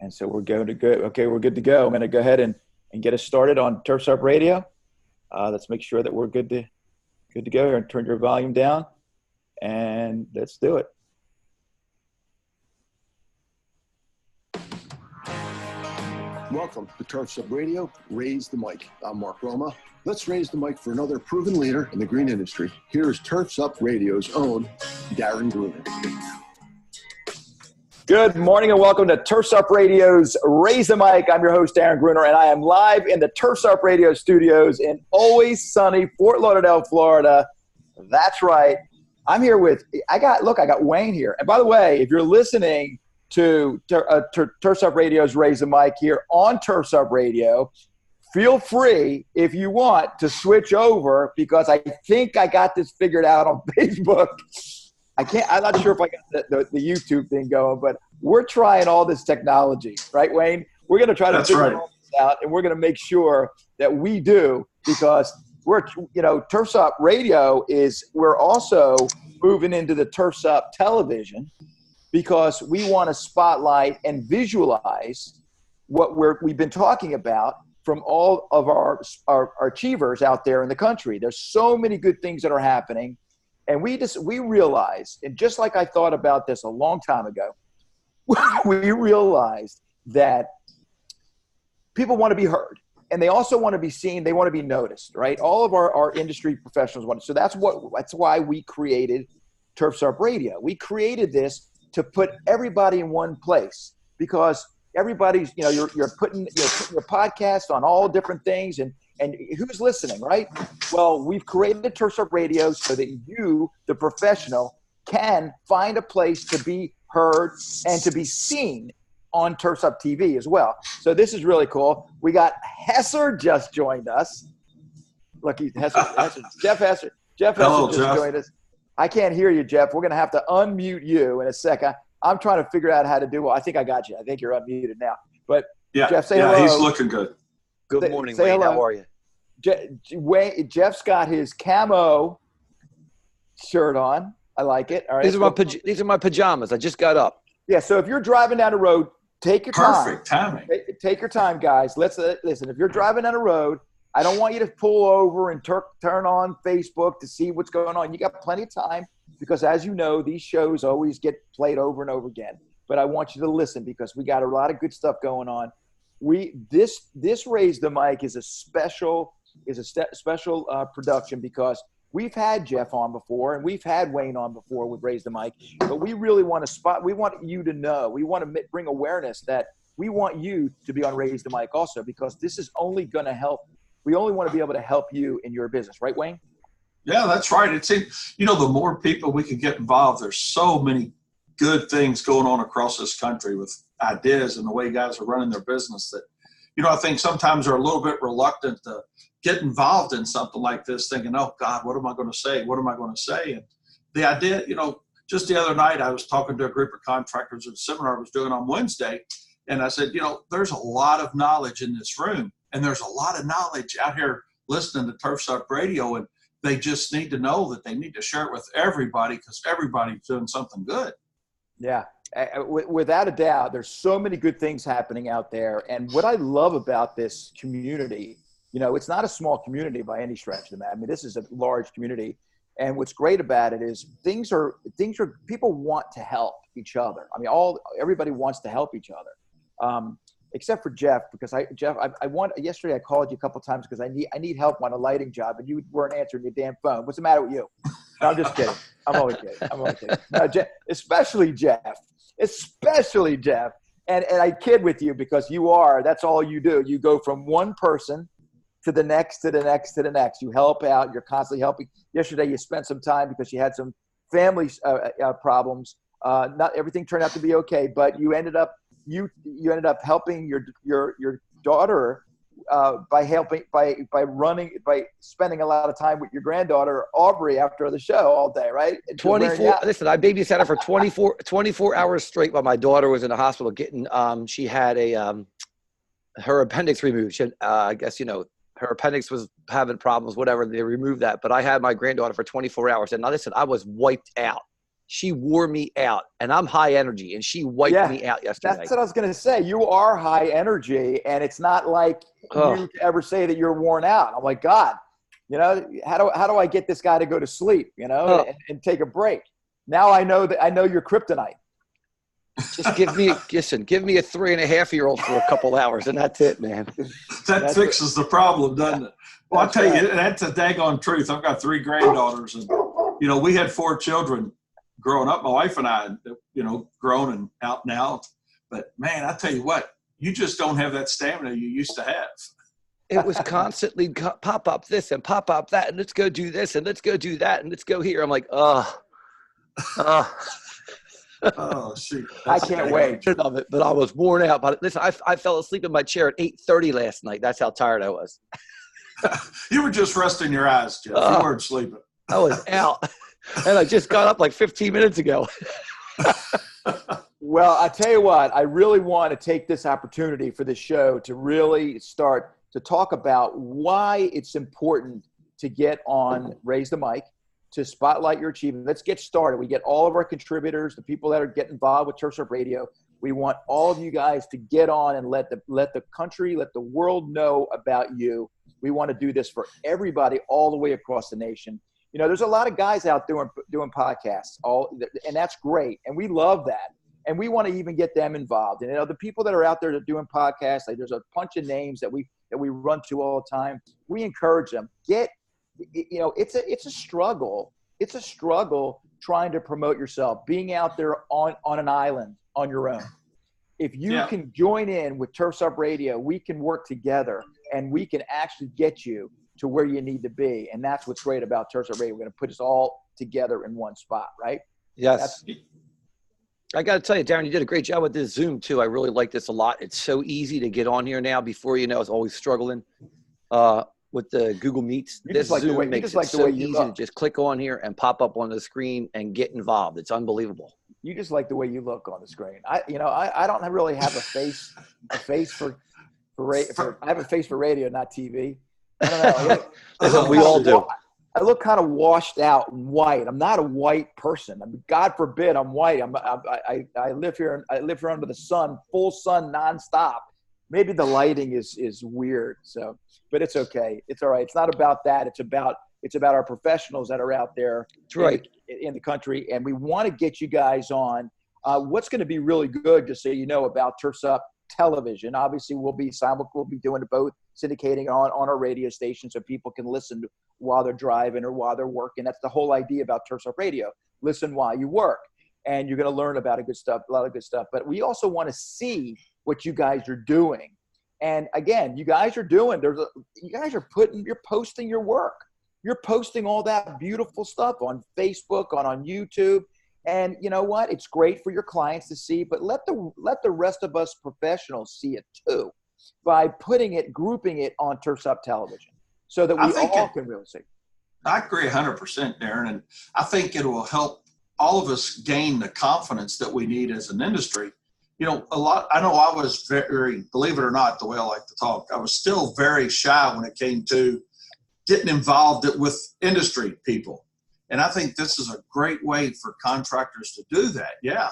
And so we're going to go. Okay, we're good to go. I'm going to go ahead and get us started on Turfs Up Radio. Let's make sure that we're good to go here, and turn your volume down, and let's do it. Welcome to Turfs Up Radio. Raise the mic. I'm Mark Roma. Let's raise the mic for another proven leader in the green industry. Here is Turfs Up Radio's own Darren Gruner. Good morning and welcome to Turfs Up Radio's Raise the Mic. I'm your host, Darren Gruner, and I am live in the Turfs Up Radio studios in always sunny Fort Lauderdale, Florida. That's right. I'm here with, I got Wayne here. And by the way, if you're listening to Turfs Up Radio's Raise the Mic here on Turfs Up Radio, feel free, if you want, to switch over, because I think I got this figured out on Facebook. I'm not sure if I got the YouTube thing going, but we're trying all this technology, right, Wayne? We're going to try to figure all this out, and we're going to make sure that we do, because Turfs Up Radio we're also moving into the Turfs Up television, because we want to spotlight and visualize what we've been talking about from all of our achievers out there in the country. There's so many good things that are happening. And we realized, and just like I thought about this a long time ago, we realized that people want to be heard, and they also want to be seen. They want to be noticed, right? All of our industry professionals want to. So that's why we created Turfs Up Radio. We created this to put everybody in one place, because everybody's, you're putting your podcast on all different things, and who's listening, right? Well, we've created Turfs Up Radio so that you, the professional, can find a place to be heard and to be seen on Turfs Up TV as well. So this is really cool. We got Hesser just joined us. Look, Jeff Hesser. Jeff Hello, Hesser just joined us. I can't hear you, Jeff. We're going to have to unmute you in a second. I'm trying to figure out how to do it. I think I got you. I think you're unmuted now. But yeah, Jeff, say hello. He's looking good. Good morning, say Wayne. hello. How are you? Jeff's got his camo shirt on. I like it. All right. These are my pajamas. I just got up. Yeah. So if you're driving down the road, take your time. Perfect timing. Take your time, guys. Let's listen. If you're driving down the road, I don't want you to pull over and turn on Facebook to see what's going on. You got plenty of time, because as you know, these shows always get played over and over again. But I want you to listen, because we got a lot of good stuff going on. This Raise the Mic is a special production, because we've had Jeff on before and we've had Wayne on before with Raise the Mic, but we really want to we want you to know, we want to bring awareness that we want you to be on Raise the Mic also, because this is only going to help. We only want to be able to help you in your business, right, Wayne? Yeah, that's right. It seems, the more people we can get involved, there's so many good things going on across this country with ideas and the way guys are running their business that, I think sometimes they're a little bit reluctant to get involved in something like this, thinking, oh, God, what am I going to say? What am I going to say? And the idea, just the other night, I was talking to a group of contractors at a seminar I was doing on Wednesday, and I said, there's a lot of knowledge in this room, and there's a lot of knowledge out here listening to Turfs Up Radio, and they just need to know that they need to share it with everybody, because everybody's doing something good. Yeah, without a doubt, there's so many good things happening out there. And what I love about this community, it's not a small community by any stretch of the matter. I mean, this is a large community. And what's great about it is things are people want to help each other. I mean, everybody wants to help each other. Except for Jeff, because yesterday I called you a couple of times because I need help on a lighting job, and you weren't answering your damn phone. What's the matter with you? No, I'm just kidding. I'm only kidding. No, Jeff, especially Jeff. And I kid with you, because that's all you do. You go from one person to the next, to the next, to the next. You help out. You're constantly helping. Yesterday you spent some time because you had some family problems. Not everything turned out to be okay, but you ended up helping your daughter by spending a lot of time with your granddaughter Aubrey after the show all day, right? 24. Listen, I babysat her for 24 hours straight while my daughter was in the hospital getting. She had her appendix removed. She had, I guess her appendix was having problems. Whatever, they removed that. But I had my granddaughter for 24 hours, and listen, I was wiped out. She wore me out, and I'm high energy, and she wiped me out yesterday. That's what I was going to say. You are high energy, and it's not like you ever say that you're worn out. I'm like, God, you know, how do I get this guy to go to sleep, you know, and take a break? Now I know you're kryptonite. Just give me a 3.5-year-old for a couple hours, and that's it, man. That fixes the problem, doesn't it? Well, I'll tell you, that's a daggone truth. I've got 3 granddaughters, and, you know, we had 4 children growing up. My wife and I, you know, grown and out now. But, man, I tell you what, you just don't have that stamina you used to have. It was constantly pop up this and pop up that, and let's go do this, and let's go do that, and let's go here. I'm like, Oh, shoot. I can't wait. Of it, but I was worn out. But listen, I fell asleep in my chair at 8:30 last night. That's how tired I was. You were just resting your eyes, Jeff. You weren't sleeping. I was out. And I just got up like 15 minutes ago. Well, I tell you what, I really want to take this opportunity for the show to really start to talk about why it's important to get on Raise the Mic, to spotlight your achievement. Let's get started. We get all of our contributors, the people that are getting involved with Turfs Up Radio. We want all of you guys to get on and let the country, let the world know about you. We want to do this for everybody all the way across the nation. You know, there's a lot of guys out doing podcasts, and that's great. And we love that. And we want to even get them involved. And, you know, the people that are out there that are doing podcasts, like there's a bunch of names that we run to all the time. We encourage them. You know, it's a struggle. It's a struggle trying to promote yourself, being out there on an island on your own. If you can join in with Turfs Up Radio, we can work together and we can actually get you to where you need to be. And that's what's great about Turfs Up Radio. We're going to put us all together in one spot, right? Yes. I got to tell you, Darren, you did a great job with this Zoom too. I really like this a lot. It's so easy to get on here now. Before, you know, I was always struggling with the Google Meets. This Zoom makes it so easy to just click on here and pop up on the screen and get involved. It's unbelievable. You just like the way you look on the screen. I don't really have a face for I have a face for radio, not TV. I don't know. We all do. I look kind of washed out and white. I'm not a white person. I mean, God forbid I'm white. I live here. I live here under the sun, full sun, nonstop. Maybe the lighting is weird. So, but it's okay. It's all right. It's not about that. It's about our professionals that are out there. That's right. In the country, and we want to get you guys on. What's going to be really good, just so you know, about Turfs Up Television. Obviously, we'll be doing both, syndicating on our radio station so people can listen while they're driving or while they're working. That's the whole idea about Turfs Up Radio. Listen while you work, and you're going to learn about a lot of good stuff. But we also want to see what you guys are doing. And again, you guys are you're posting your work. You're posting all that beautiful stuff on Facebook, on YouTube. And you know what? It's great for your clients to see, but let the rest of us professionals see it too by grouping it on Turfs Up Television so that we all can really see. I agree 100%, Darren. And I think it will help all of us gain the confidence that we need as an industry. You know, I know I was very, believe it or not, the way I like to talk, I was still very shy when it came to getting involved with industry people. And I think this is a great way for contractors to do that. Yeah.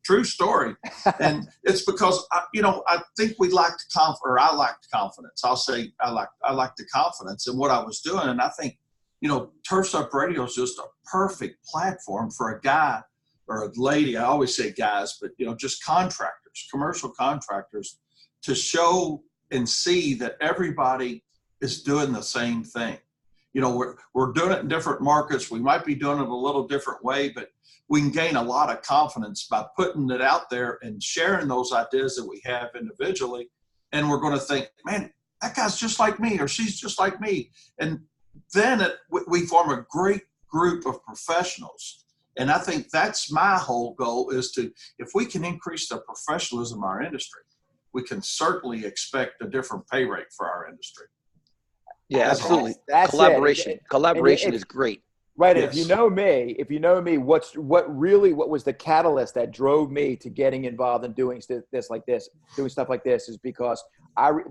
True story. And it's because, I think we lacked I lacked confidence. I'll say I lacked the confidence in what I was doing. And I think, Turfs Up Radio is just a perfect platform for a guy or a lady. I always say guys, but, just contractors, commercial contractors, to show and see that everybody is doing the same thing. We're doing it in different markets. We might be doing it a little different way, but we can gain a lot of confidence by putting it out there and sharing those ideas that we have individually. And we're going to think, man, that guy's just like me, or she's just like me. And then we form a great group of professionals. And I think that's my whole goal is if we can increase the professionalism of our industry, we can certainly expect a different pay rate for our industry. Yeah, absolutely. That's collaboration. It. Collaboration is great. Right. Yes. If you know me, what was the catalyst that drove me to getting involved in doing stuff like this is because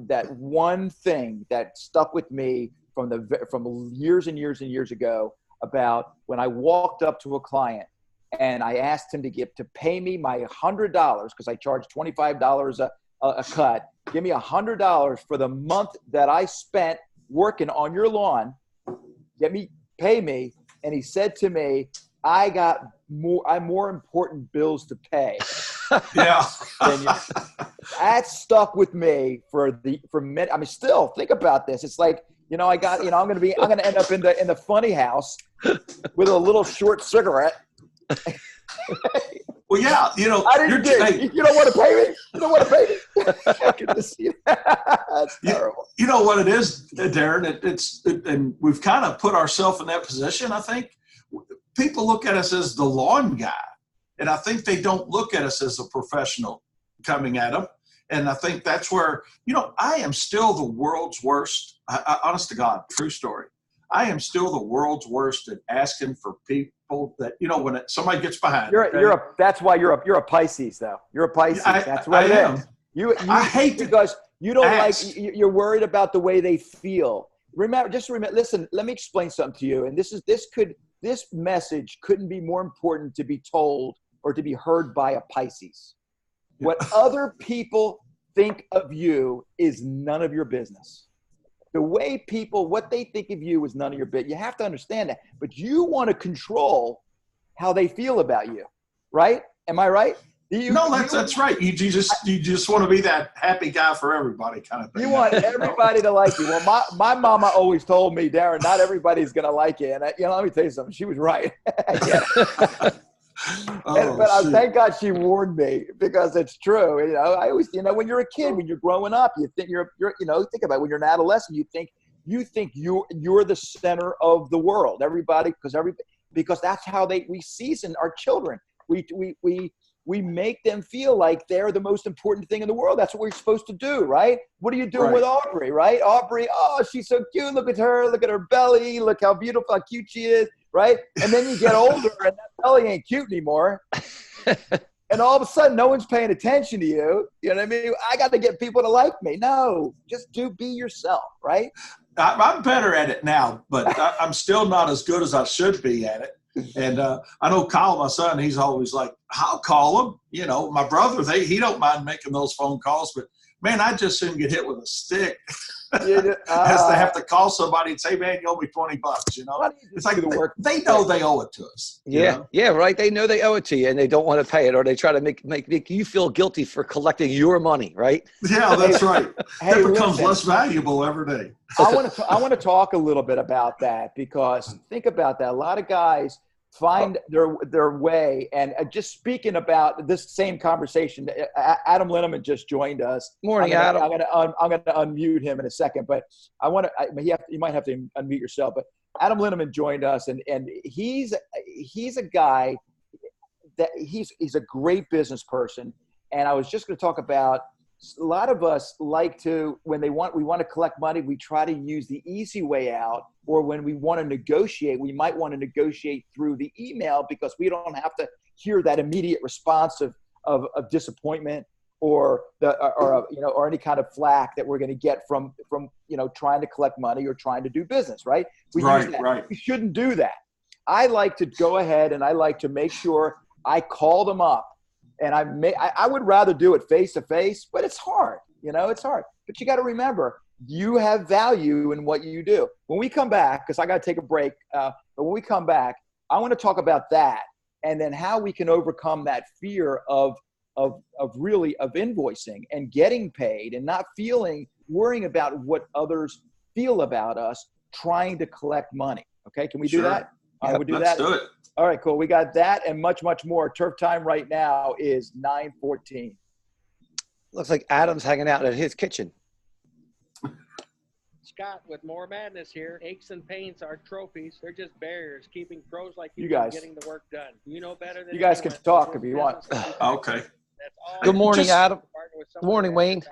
that one thing that stuck with me from years and years and years ago about when I walked up to a client and I asked him to pay me my $100 because I charged $25 a cut. Give me $100 for the month that I spent working on your lawn. Pay me. And he said to me, I got more important bills to pay. Yeah. That stuck with me for many. I mean, still think about this. It's like, I'm going to end up in the funny house with a little short cigarette. Well, yeah, you don't want to pay me. You don't want to pay me. I can just see that. That's terrible. You know what it is, Darren? And we've kind of put ourselves in that position. I think people look at us as the lawn guy, and I think they don't look at us as a professional coming at them. And I think that's where, I am still the world's worst. Honest to God, true story. I am still the world's worst at asking for people that, when somebody gets behind. That's why you're a Pisces, though. You're a Pisces. That's what it is. I hate because you don't ask. You're worried about the way they feel. Remember, listen, let me explain something to you. And this message couldn't be more important to be told or to be heard by a Pisces. What other people think of you is none of your business. The way what they think of you is none of your business. You have to understand that. But you want to control how they feel about you, right? Am I right? That's right. You just want to be that happy guy for everybody kind of thing. You want everybody to like you. Well, my mama always told me, Darren, not everybody's going to like you. And let me tell you something. She was right. But thank God she warned me because it's true. I always, when you're a kid, when you're growing up, you think you're think about it, when you're an adolescent, you think you're the center of the world. Everybody, because that's how we season our children. We make them feel like they're the most important thing in the world. That's what we're supposed to do, right? What are you doing with Aubrey, right? Aubrey, oh, she's so cute. Look at her. Look at her belly. Look how beautiful, how cute she is, right? And then you get older and that belly ain't cute anymore. And all of a sudden, no one's paying attention to you. You know what I mean? I got to get people to like me. No, just be yourself, right? I'm better at it now, but I'm still not as good as I should be at it. And I know Kyle, my son, he's always like, I'll call him. My brother, he don't mind making those phone calls, but man, I just soon get hit with a stick. As to have to call somebody and say, man, you owe me $20, It's like they know they owe it to us. Yeah, yeah, right. They know they owe it to you and they don't want to pay it, or they try to make you feel guilty for collecting your money, right? Yeah, that's right. It becomes less valuable every day. I want to talk a little bit about that because think about that. A lot of guys find their way. And just speaking about this same conversation, Adam Linneman just joined us. Morning, Adam. I'm going to unmute him in a second, but you might have to unmute yourself. But Adam Linneman joined us, and he's a guy that he's a great business person. And I was just going to talk about, a lot of us like to, when we want to collect money, we try to use the easy way out, or when we want to negotiate, we might want to negotiate through the email because we don't have to hear that immediate response of disappointment or any kind of flack that we're going to get from trying to collect money or trying to do business, right? We shouldn't do that. I like to go ahead and I like to make sure I call them up. And I would rather do it face to face, but it's hard. It's hard. But you got to remember, you have value in what you do. When we come back, because I got to take a break, but when we come back, I want to talk about that and then how we can overcome that fear of invoicing and getting paid and not worrying about what others feel about us trying to collect money. Okay, can we do that? Yeah, we'll do let's that. do it. All right, cool. We got that and much, much more. Turf time right now is 9:14. Looks like Adam's hanging out at his kitchen. Scott with More Madness here. Aches and pains are trophies. They're just barriers keeping pros like you guys from getting the work done. You know better than you guys can talk if you want. Okay. Good morning, Adam. Good morning, Wayne.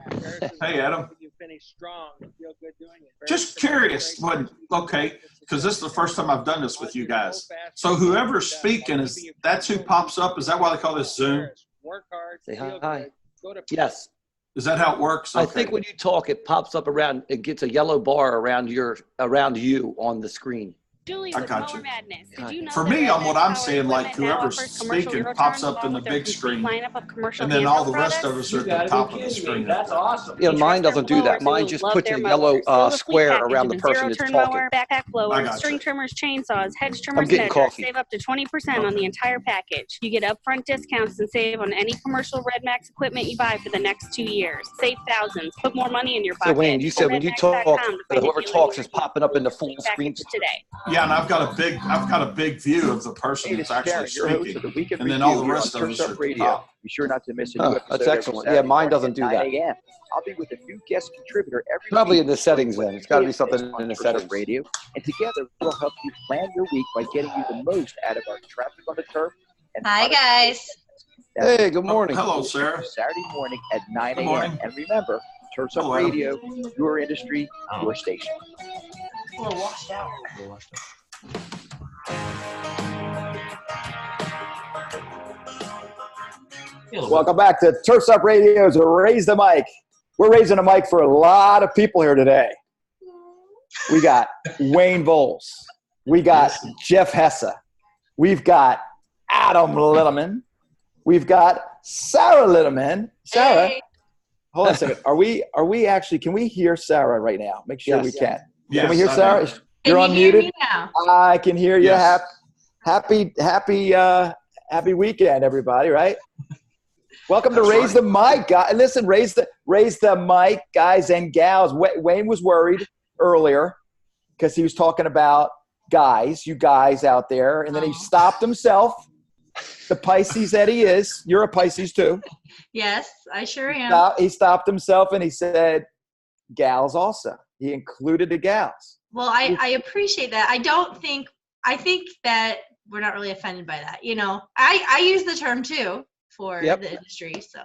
Hey, Adam. You finish strong and feel good doing it. Just curious, because this is the first time I've done this with you guys. So whoever's speaking, that's who pops up? Is that why they call this Zoom? Work hard. Say hi. Yes. Is that how it works? Okay. I think when you talk, it pops up around. It gets a yellow bar around you on the screen. Julie I with got Mower you. Madness. Did you know For that me, on Redneck what I'm Power saying, like Equipment now whoever's offers commercial speaking zero pops turn up in along the with their big complete screen, lineup of commercial and then all handheld the rest of products? us are at the top of the screen. That's awesome. Yeah, You mine trust their doesn't do that. blowers, Mine you'll just love puts their a yellow mowers. They have a complete square package around the of person zero that's turn talking. mower, backpack I blowers, got string you. trimmers, chainsaws, hedge I'm trimmers, getting and edgers. coffee. Save up to 20% on Okay. the entire package. You get upfront discounts and save on any commercial Red Max equipment you buy for the next 2 years. Save thousands. Put more money in your So pocket. Wayne, you said when you talk, redmax.com to find a whoever deal talks you is popping up in the full screen. package today. Yeah, and I've got a big view of the person Hey, that's this is actually Sharon, your host speaking, of the Week in and then Review all the here rest on of us Turfs are Up at the Radio. top. Be sure not to miss a new Huh, episode that's every excellent. Saturday Yeah, mine morning doesn't at do 9 that. a.m. I'll be with a new guest contributor every Probably week in the settings then. It's got to be something on in the Turfs Up settings. Radio, and together we'll help you plan your week by getting you the most out of our traffic on the turf. And Hi, guys. Hey, good morning. Hello, Sarah. Saturday morning at 9 Good a.m. morning. And remember, Turfs Up Hello, Adam. Radio, your industry, your station. A little washed out. Welcome back to Turfs Up Radio's Raise the Mic. We're raising a mic for a lot of people here today. We got Wayne Volz. We got Jeff Hesse. We've got Adam Littleman. We've got Sarah Littleman. Sarah, Hey. hold on a second. Are we actually, can we hear Sarah right now? Make sure we can. Yes, Can we hear I Sarah? do. You're Can you hear unmuted. me now? I can hear you. Yes. Happy weekend, everybody, right? Welcome to That's Raise the Mic, guys. Listen, raise the mic, guys and gals. Wayne was worried earlier because he was talking about you guys out there, and then he stopped himself. The Pisces that he is, you're a Pisces too. Yes, I sure am. He stopped himself and he said, gals also. He included the gals. Well, I appreciate that. I think that we're not really offended by that. You know, I use the term too for the industry, so.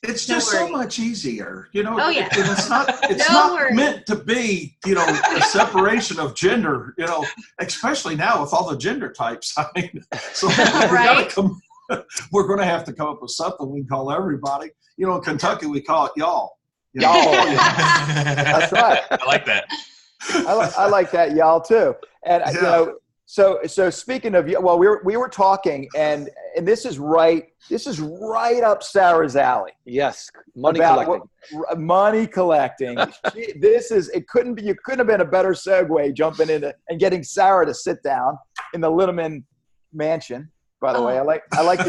It's Don't just so worry. much easier, you know. Oh, yeah. And it's not Don't not worry. meant to be, you know, a separation of gender, you know, especially now with all the gender types. I mean, so Right? we're going to have to come up with something we can call everybody. You know, in Kentucky we call it y'all. You know, Y'all. all y'all. That's right. I like that. I like that, y'all too. And you know, so speaking of, well, we were talking, and this is right up Sarah's alley. Yes, money collecting. Money collecting. You couldn't have been a better segue jumping into and getting Sarah to sit down in the Littleman mansion. By the way, I like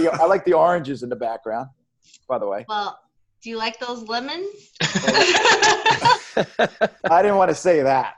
the oranges in the background. By the way, Well, do you like those lemons? I didn't want to say that.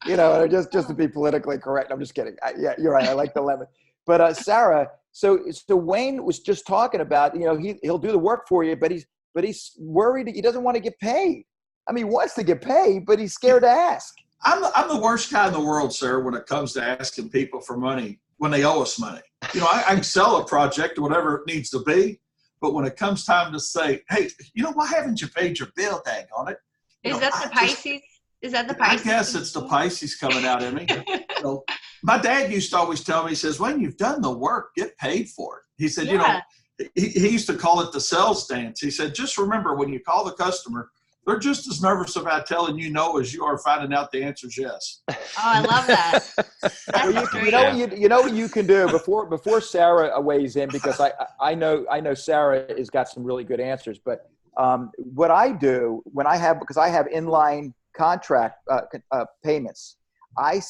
You know, just to be politically correct. I'm just kidding. Yeah, you're right. I like the lemon. But Sarah, so Wayne was just talking about, you know, he'll do the work for you, but he's worried that he doesn't want to get paid. I mean, he wants to get paid, but he's scared to ask. I'm the worst guy in the world, sir, when it comes to asking people for money when they owe us money. You know, I can sell a project or whatever it needs to be, but when it comes time to say, hey, you know, why haven't you paid your bill, dang on it? Is that the Pisces? Is that the Pisces? I guess it's the Pisces coming out in me. So, my dad used to always tell me, he says, when you've done the work, get paid for it. He said, you know, he used to call it the sales dance. He said, just remember when you call the customer, they're just as nervous about telling you no as you are finding out the answer is yes. Oh, I love that. That's great. You know what you can do before Sarah weighs in, because I know Sarah has got some really good answers. But what I do because I have inline contract payments, I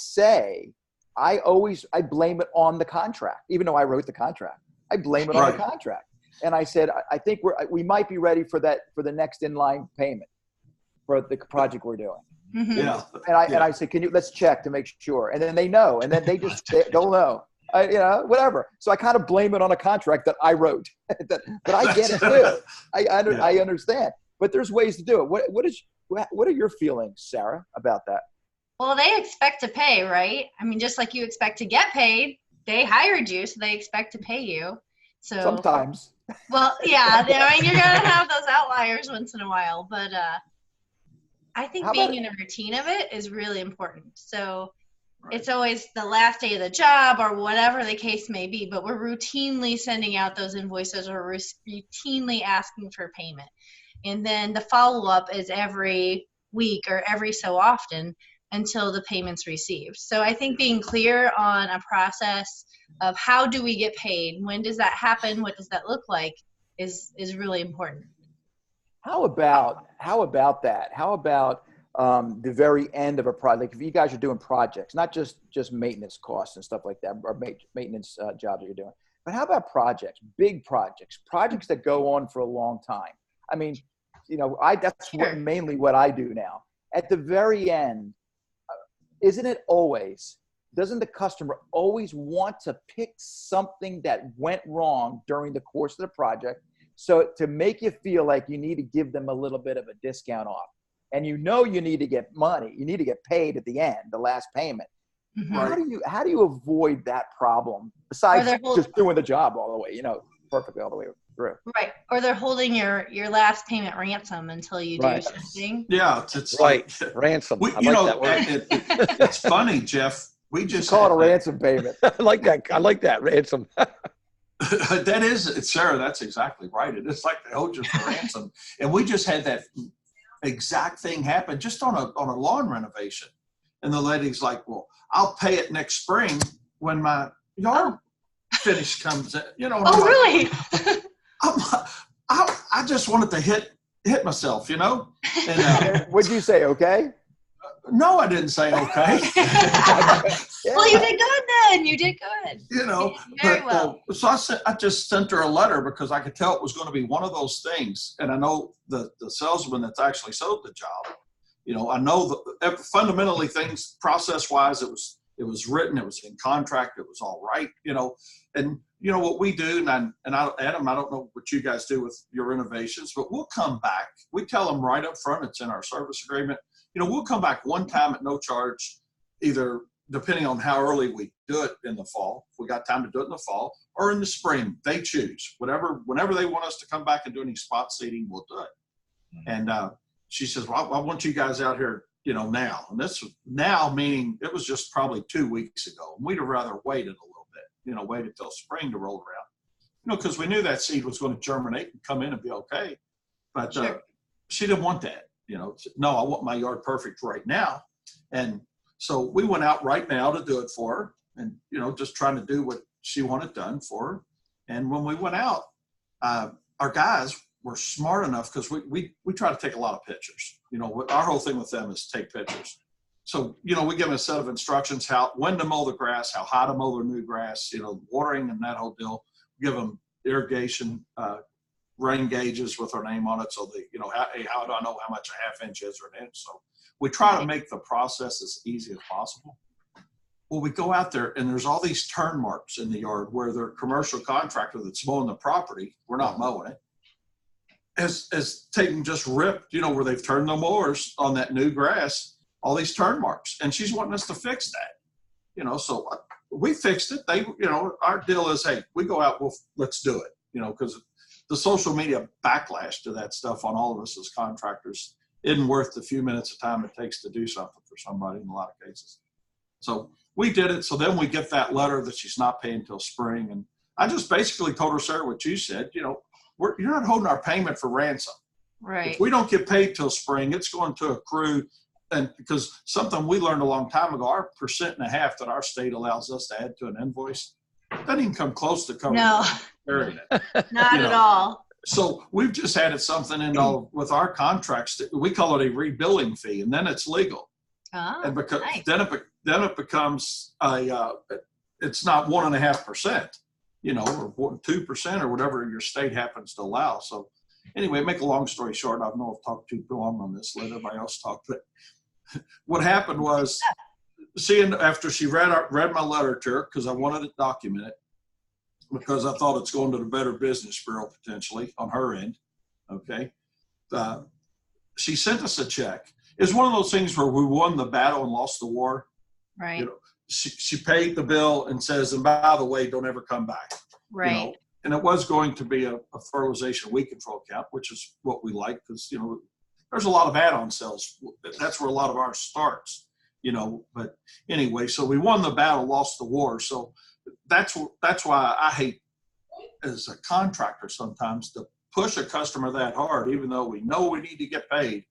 blame it on the contract, even though I wrote the contract. I blame it on the contract, and I said I think we might be ready for the next inline payment for the project we're doing. Mm-hmm. Yeah. And I said, let's check to make sure. And then they know, and then they'll know, you know, whatever. So I kind of blame it on a contract that I wrote, but I get it too. I understand, but there's ways to do it. What are your feelings, Sarah, about that? Well, they expect to pay, right? I mean, just like you expect to get paid, they hired you, so they expect to pay you. So Sometimes. Well, yeah, I mean, you're gonna have those outliers once in a while, but I think being in a routine of it is really important. So it's always the last day of the job or whatever the case may be, but we're routinely sending out those invoices or routinely asking for payment. And then the follow-up is every week or every so often. until the payment's received. So I think being clear on a process of how do we get paid, when does that happen, what does that look like, is really important. How about that? How about the very end of a project? Like if you guys are doing projects, not just maintenance costs and stuff like that, or maintenance jobs that you're doing, but how about projects, big projects that go on for a long time? I mean, you know, that's mainly what I do now. At the very end, doesn't the customer always want to pick something that went wrong during the course of the project? So to make you feel like you need to give them a little bit of a discount off, and you know you need to get money, you need to get paid at the end, the last payment. Mm-hmm. How do you avoid that problem besides just doing the job all the way, you know, perfectly all the way through? Right, or they're holding your last payment ransom until you do something. Yeah, it's right. Ransom. I like that word. It's funny, Jeff. We just call it a ransom payment. I like that ransom. That is, Sarah, that's exactly right. It is like they hold you for ransom. And we just had that exact thing happen just on a lawn renovation. And the lady's like, well, I'll pay it next spring when my yard finish comes in. You know. Oh, really? I just wanted to hit myself, you know. And what'd you say? Okay. No, I didn't say okay. Well, you did good then. You did good. You know, very well. So I just sent her a letter because I could tell it was going to be one of those things. And I know the salesman that's actually sold the job, you know, I know that fundamentally things process-wise, it was written, it was in contract, it was all right, you know. And you know what we do, Adam, I don't know what you guys do with your renovations, but we'll come back. We tell them right up front, it's in our service agreement. You know, we'll come back one time at no charge, either depending on how early we do it in the fall, if we got time to do it in the fall, or in the spring. They choose. Whenever they want us to come back and do any spot seating, we'll do it. And she says, well, I want you guys out here, you know, now. And this now meaning it was just probably 2 weeks ago. And we'd have rather waited a little bit, you know, waited till spring to roll around. You know, because we knew that seed was going to germinate and come in and be okay. But she didn't want that. You know, no, I want my yard perfect right now. And so we went out right now to do it for her and, you know, just trying to do what she wanted done for her. And when we went out, our guys were smart enough because we try to take a lot of pictures. You know, our whole thing with them is take pictures. So, you know, we give them a set of instructions, when to mow the grass, how high to mow their new grass, you know, watering and that whole deal. We give them irrigation, rain gauges with our name on it. So they, you know, how do I know how much a half inch is or an inch? So we try to make the process as easy as possible. Well, we go out there and there's all these turn marks in the yard where their commercial contractor that's mowing the property, we're not mowing it, has taken just ripped, you know, where they've turned the mowers on that new grass, all these turn marks. And she's wanting us to fix that, you know, so we fixed it. They, you know, our deal is, hey, we go out, let's do it, you know, because the social media backlash to that stuff on all of us as contractors isn't worth the few minutes of time it takes to do something for somebody in a lot of cases. So we did it. So then we get that letter that she's not paying until spring. And I just basically told her, Sarah, what you said, you know, you're not holding our payment for ransom. Right. If we don't get paid till spring, it's going to accrue. And because something we learned a long time ago, our 1.5% that our state allows us to add to an invoice doesn't even come close to covering it. Not at all. So we've just added something in with our contracts. We call it a rebilling fee, and then it's legal. Oh, and because nice. then it becomes it's not 1.5%, you know, or 2% or whatever your state happens to allow. So anyway, make a long story short, I don't know if I've talked too long on this. Let everybody else talk. But what happened was, after she read my letter to her, because I wanted to document it, because I thought it's going to the Better Business Bureau potentially on her end. Okay. She sent us a check. It's one of those things where we won the battle and lost the war. Right. You know, she paid the bill and says, and by the way, don't ever come back. Right. You know? And it was going to be a fertilization weed control account, which is what we like because, you know, there's a lot of add-on sales. That's where a lot of ours starts, you know. But anyway, so we won the battle, lost the war. So that's why I hate as a contractor sometimes to push a customer that hard, even though we know we need to get paid.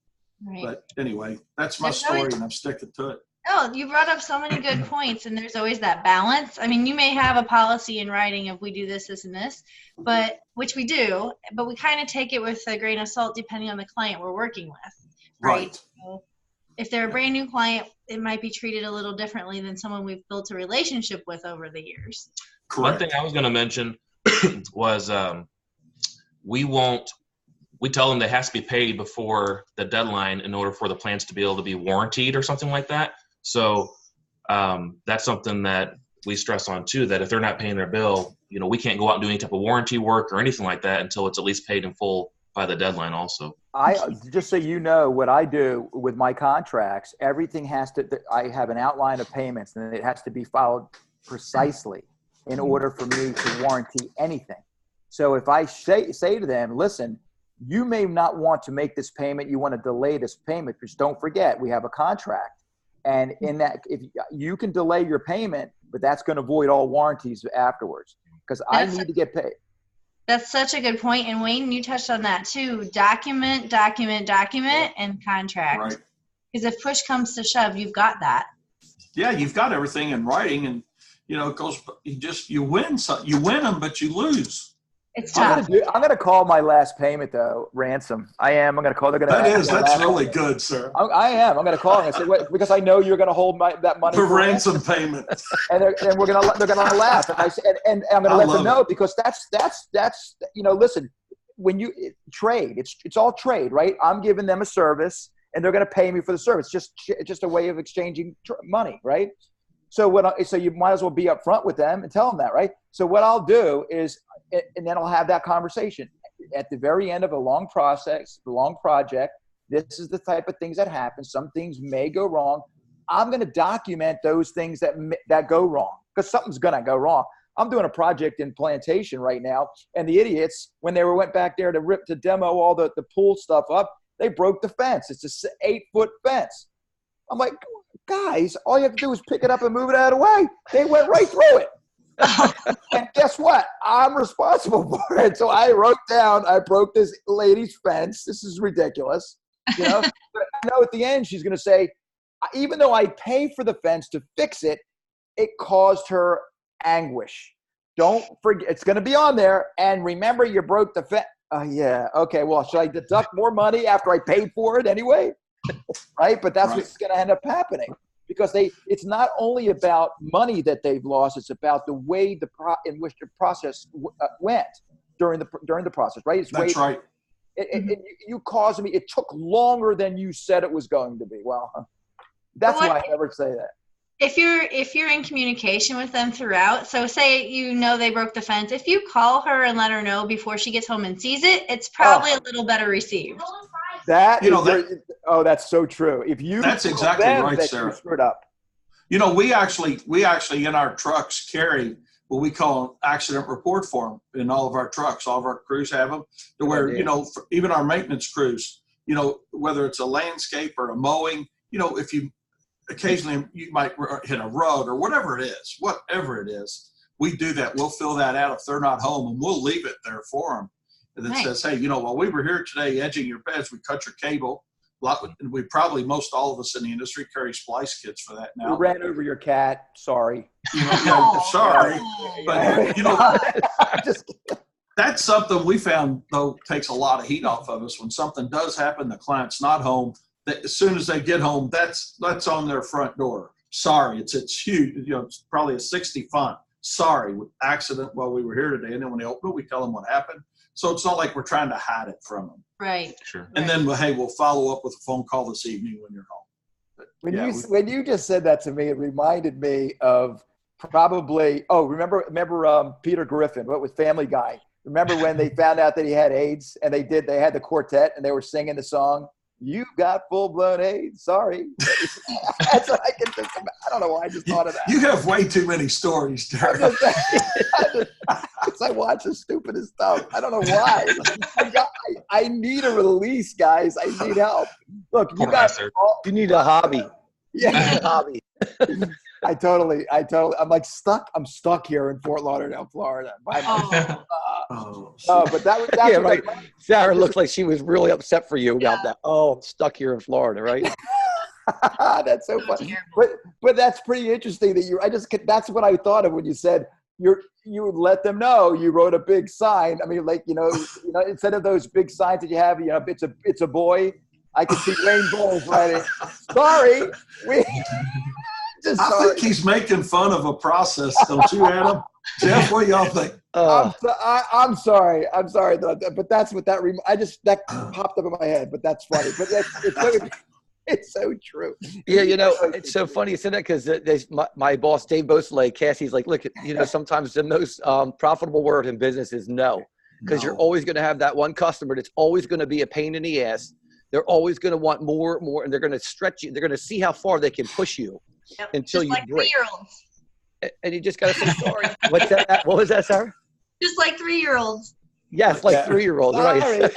Right. But anyway, that's my story and I'm sticking to it. Oh, you brought up so many good points, and there's always that balance. I mean, you may have a policy in writing of we do this, this, and this, but which we do, but we kind of take it with a grain of salt depending on the client we're working with, right? So if they're a brand new client, it might be treated a little differently than someone we've built a relationship with over the years. Correct. One thing I was going to mention was we tell them they has to be paid before the deadline in order for the plants to be able to be warranted or something like that. So that's something that we stress on too, that if they're not paying their bill, we can't go out and do any type of warranty work or anything like that until it's at least paid in full by the deadline also. Just so you know, what I do with my contracts, everything I have an outline of payments, and it has to be followed precisely in order for me to warranty anything. So if I say to them, listen, you may not want to make this payment, you want to delay this payment, because don't forget, we have a contract. And in that, if you can delay your payment, but that's going to void all warranties afterwards, because I need to get paid. That's such a good point. And Wayne, you touched on that too. Document, and contract. Right. Because if push comes to shove, you've got that. Yeah, you've got everything in writing, and it goes. You win them, but you lose. It's tough. I'm going to call my last payment though, ransom. I'm going to call. That's really good, sir. I am. I'm going to call and say, wait, because I know you're going to hold that money for ransom payment, and they're going to laugh. And I'm going to let them know, because that's listen, when you trade, it's all trade, right? I'm giving them a service, and they're going to pay me for the service. Just a way of exchanging money, right? So so you might as well be upfront with them and tell them that, right? So what I'll do is, and then I'll have that conversation at the very end of a long process, a long project. This is the type of things that happen. Some things may go wrong. I'm going to document those things that go wrong, because something's going to go wrong. I'm doing a project in Plantation right now, and the idiots, when they went back there to demo all the pool stuff up, they broke the fence. It's an 8-foot fence. I'm like, guys, all you have to do is pick it up and move it out of the way. They went right through it. And guess what? I'm responsible for it. So I wrote down, I broke this lady's fence. This is ridiculous. But I know at the end she's going to say, even though I pay for the fence to fix it, it caused her anguish. Don't forget, it's going to be on there. And remember, you broke the fence. Yeah. Okay. Well, should I deduct more money after I paid for it anyway? Right. But that's what's going to end up happening, because it's not only about money that they've lost. It's about the way in which the process went during the process. Right. That's right. You caused me. It took longer than you said it was going to be. Well, that's why I never say that. If you're in communication with them throughout, so say they broke the fence, if you call her and let her know before she gets home and sees it, it's probably a little better received. That's so true. That's exactly right, Sarah. Screwed up. We actually in our trucks carry what we call an accident report form in all of our trucks. All of our crews have them, to where even our maintenance crews, whether it's a landscape or a mowing, if you occasionally you might hit a rug or whatever it is, we do that. We'll fill that out if they're not home, and we'll leave it there for them. And it says, hey, while we were here today edging your beds, we cut your cable. We probably, most all of us in the industry carry splice kits for that now. We ran over your cat. Sorry. Sorry. But, that's something we found, though, takes a lot of heat off of us. When something does happen, the client's not home. As soon as they get home, that's on their front door. Sorry, it's huge. It's probably a 60 font. Sorry, with accident while we were here today. And then when they open it, we tell them what happened. So it's not like we're trying to hide it from them. Right. Sure. And then, hey, we'll follow up with a phone call this evening when you're home. But, when you just said that to me, it reminded me of probably. Oh, remember Peter Griffin? What was Family Guy? Remember when they found out that he had AIDS, and they had the quartet, and they were singing the song, "You got full-blown AIDS." Sorry. That's what I can think about. I don't know why I just thought of that. You have way too many stories, Derek. I watch the stupidest stuff. I don't know why. I need a release, guys. I need help. Look, you need a hobby. Yeah, a hobby. I'm like stuck. I'm stuck here in Fort Lauderdale, Florida. But that right. Sarah looks like she was really upset for you about that. Oh, I'm stuck here in Florida, right? That's so funny. But that's pretty interesting that that's what I thought of when you said you would let them know you wrote a big sign. I mean, like, instead of those big signs that you have, it's a boy. I can see rainbows writing. Sorry. I think he's making fun of a process, don't you, Adam? Jeff, what do y'all think? I'm sorry, but that's what that popped up in my head. But that's funny. But it's so true. Yeah, it's so funny you said that because my boss Dave Bosley, Cassie's like, look, sometimes the most profitable word in business is no, because you're always going to have that one customer that's always going to be a pain in the ass. They're always going to want more, and they're going to stretch you. They're going to see how far they can push you until you break. Just like 3-year-olds. And you just got to say sorry. What's that? What was that, Sarah? Just like 3-year-olds. Yes, like 3-year-olds, right?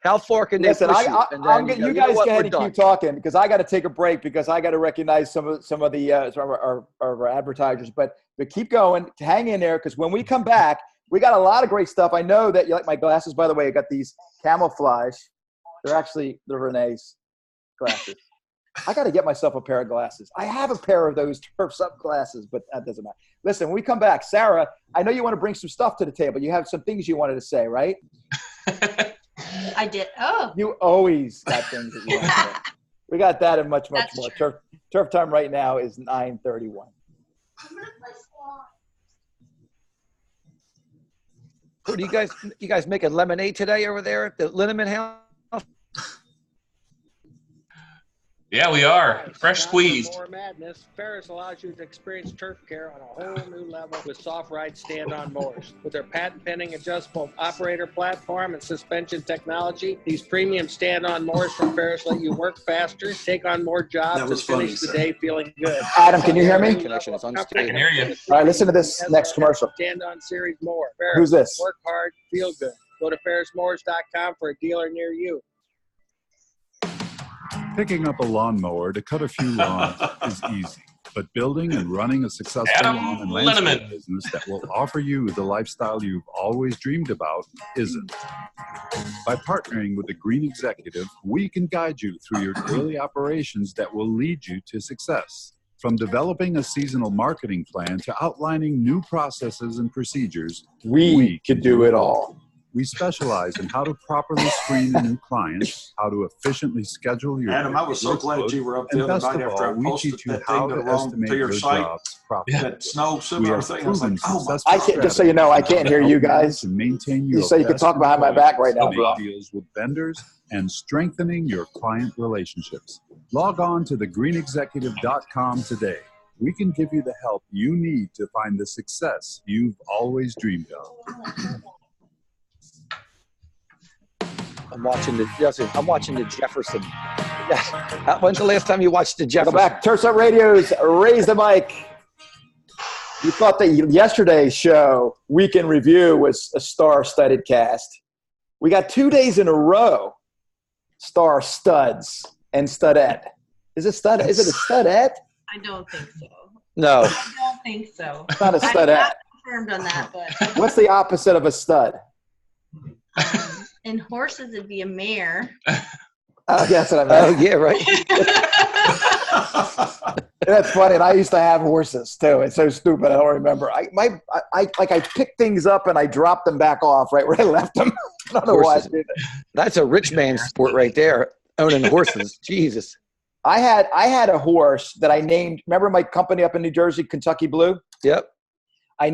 How far can they push you? You guys go ahead and keep talking because I got to take a break because I got to recognize some of our advertisers. But keep going, hang in there because when we come back, we got a lot of great stuff. I know that you like my glasses, by the way. I got these camouflage. They're Renee's glasses. I got to get myself a pair of glasses. I have a pair of those Turfs Up glasses, but that doesn't matter. Listen, when we come back, Sarah, I know you want to bring some stuff to the table. You have some things you wanted to say, right? I did. Oh. You always got things that you want to say. We got that and much more. Turf time right now is 9:31. I'm going to play squash. So do you guys making lemonade today over there at the Linneman House? Yeah, we are. Fresh squeezed. More madness. Ferris allows you to experience turf care on a whole new level with Soft Ride stand-on mowers. With their patent-pending adjustable operator platform and suspension technology, these premium stand-on mowers from Ferris let you work faster, take on more jobs, and finish the day feeling good. Adam, can you hear me? Connection is I unstable. can hear you. All right, listen to this next commercial. Stand-on series mower. Ferris, who's this? Work hard, feel good. Go to ferrismowers.com for a dealer near you. Picking up a lawnmower to cut a few lawns is easy, but building and running a successful lawn and landscape business that will offer you the lifestyle you've always dreamed about isn't. By partnering with the Green Executive, we can guide you through your daily operations that will lead you to success. From developing a seasonal marketing plan to outlining new processes and procedures, we could do it all. We specialize in how to properly screen a new client, how to efficiently schedule your Adam, I was so glad you were up the other night after I posted that thing to your site. That snow similar thing. I was like, I can't, just so you know, I can't hear you guys. Maintain so you can talk behind my back right now, bro. Deals with vendors and strengthening your client relationships. Log on to thegreenexecutive.com today. We can give you the help you need to find the success you've always dreamed of. I'm watching the Jefferson. Yeah. When's the last time you watched the Jefferson? Welcome back. Turfs Up Radio's Raise the Mic. You thought that yesterday's show, Week in Review, was a star-studded cast. We got 2 days in a row, star studs and studette. Is it a studette? I don't think so. No. I don't think so. It's not a studette. I'm not confirmed on that, but. What's the opposite of a stud? In horses, it'd be a mare. Oh, that's what I meant. Oh, yeah, right. That's funny. And I used to have horses too. It's so stupid. I don't remember. I picked things up and I dropped them back off right where I left them. I don't know why I did that. That's a rich man's sport right there. Owning horses. Jesus. I had a horse that I named. Remember my company up in New Jersey, Kentucky Blue? Yep. I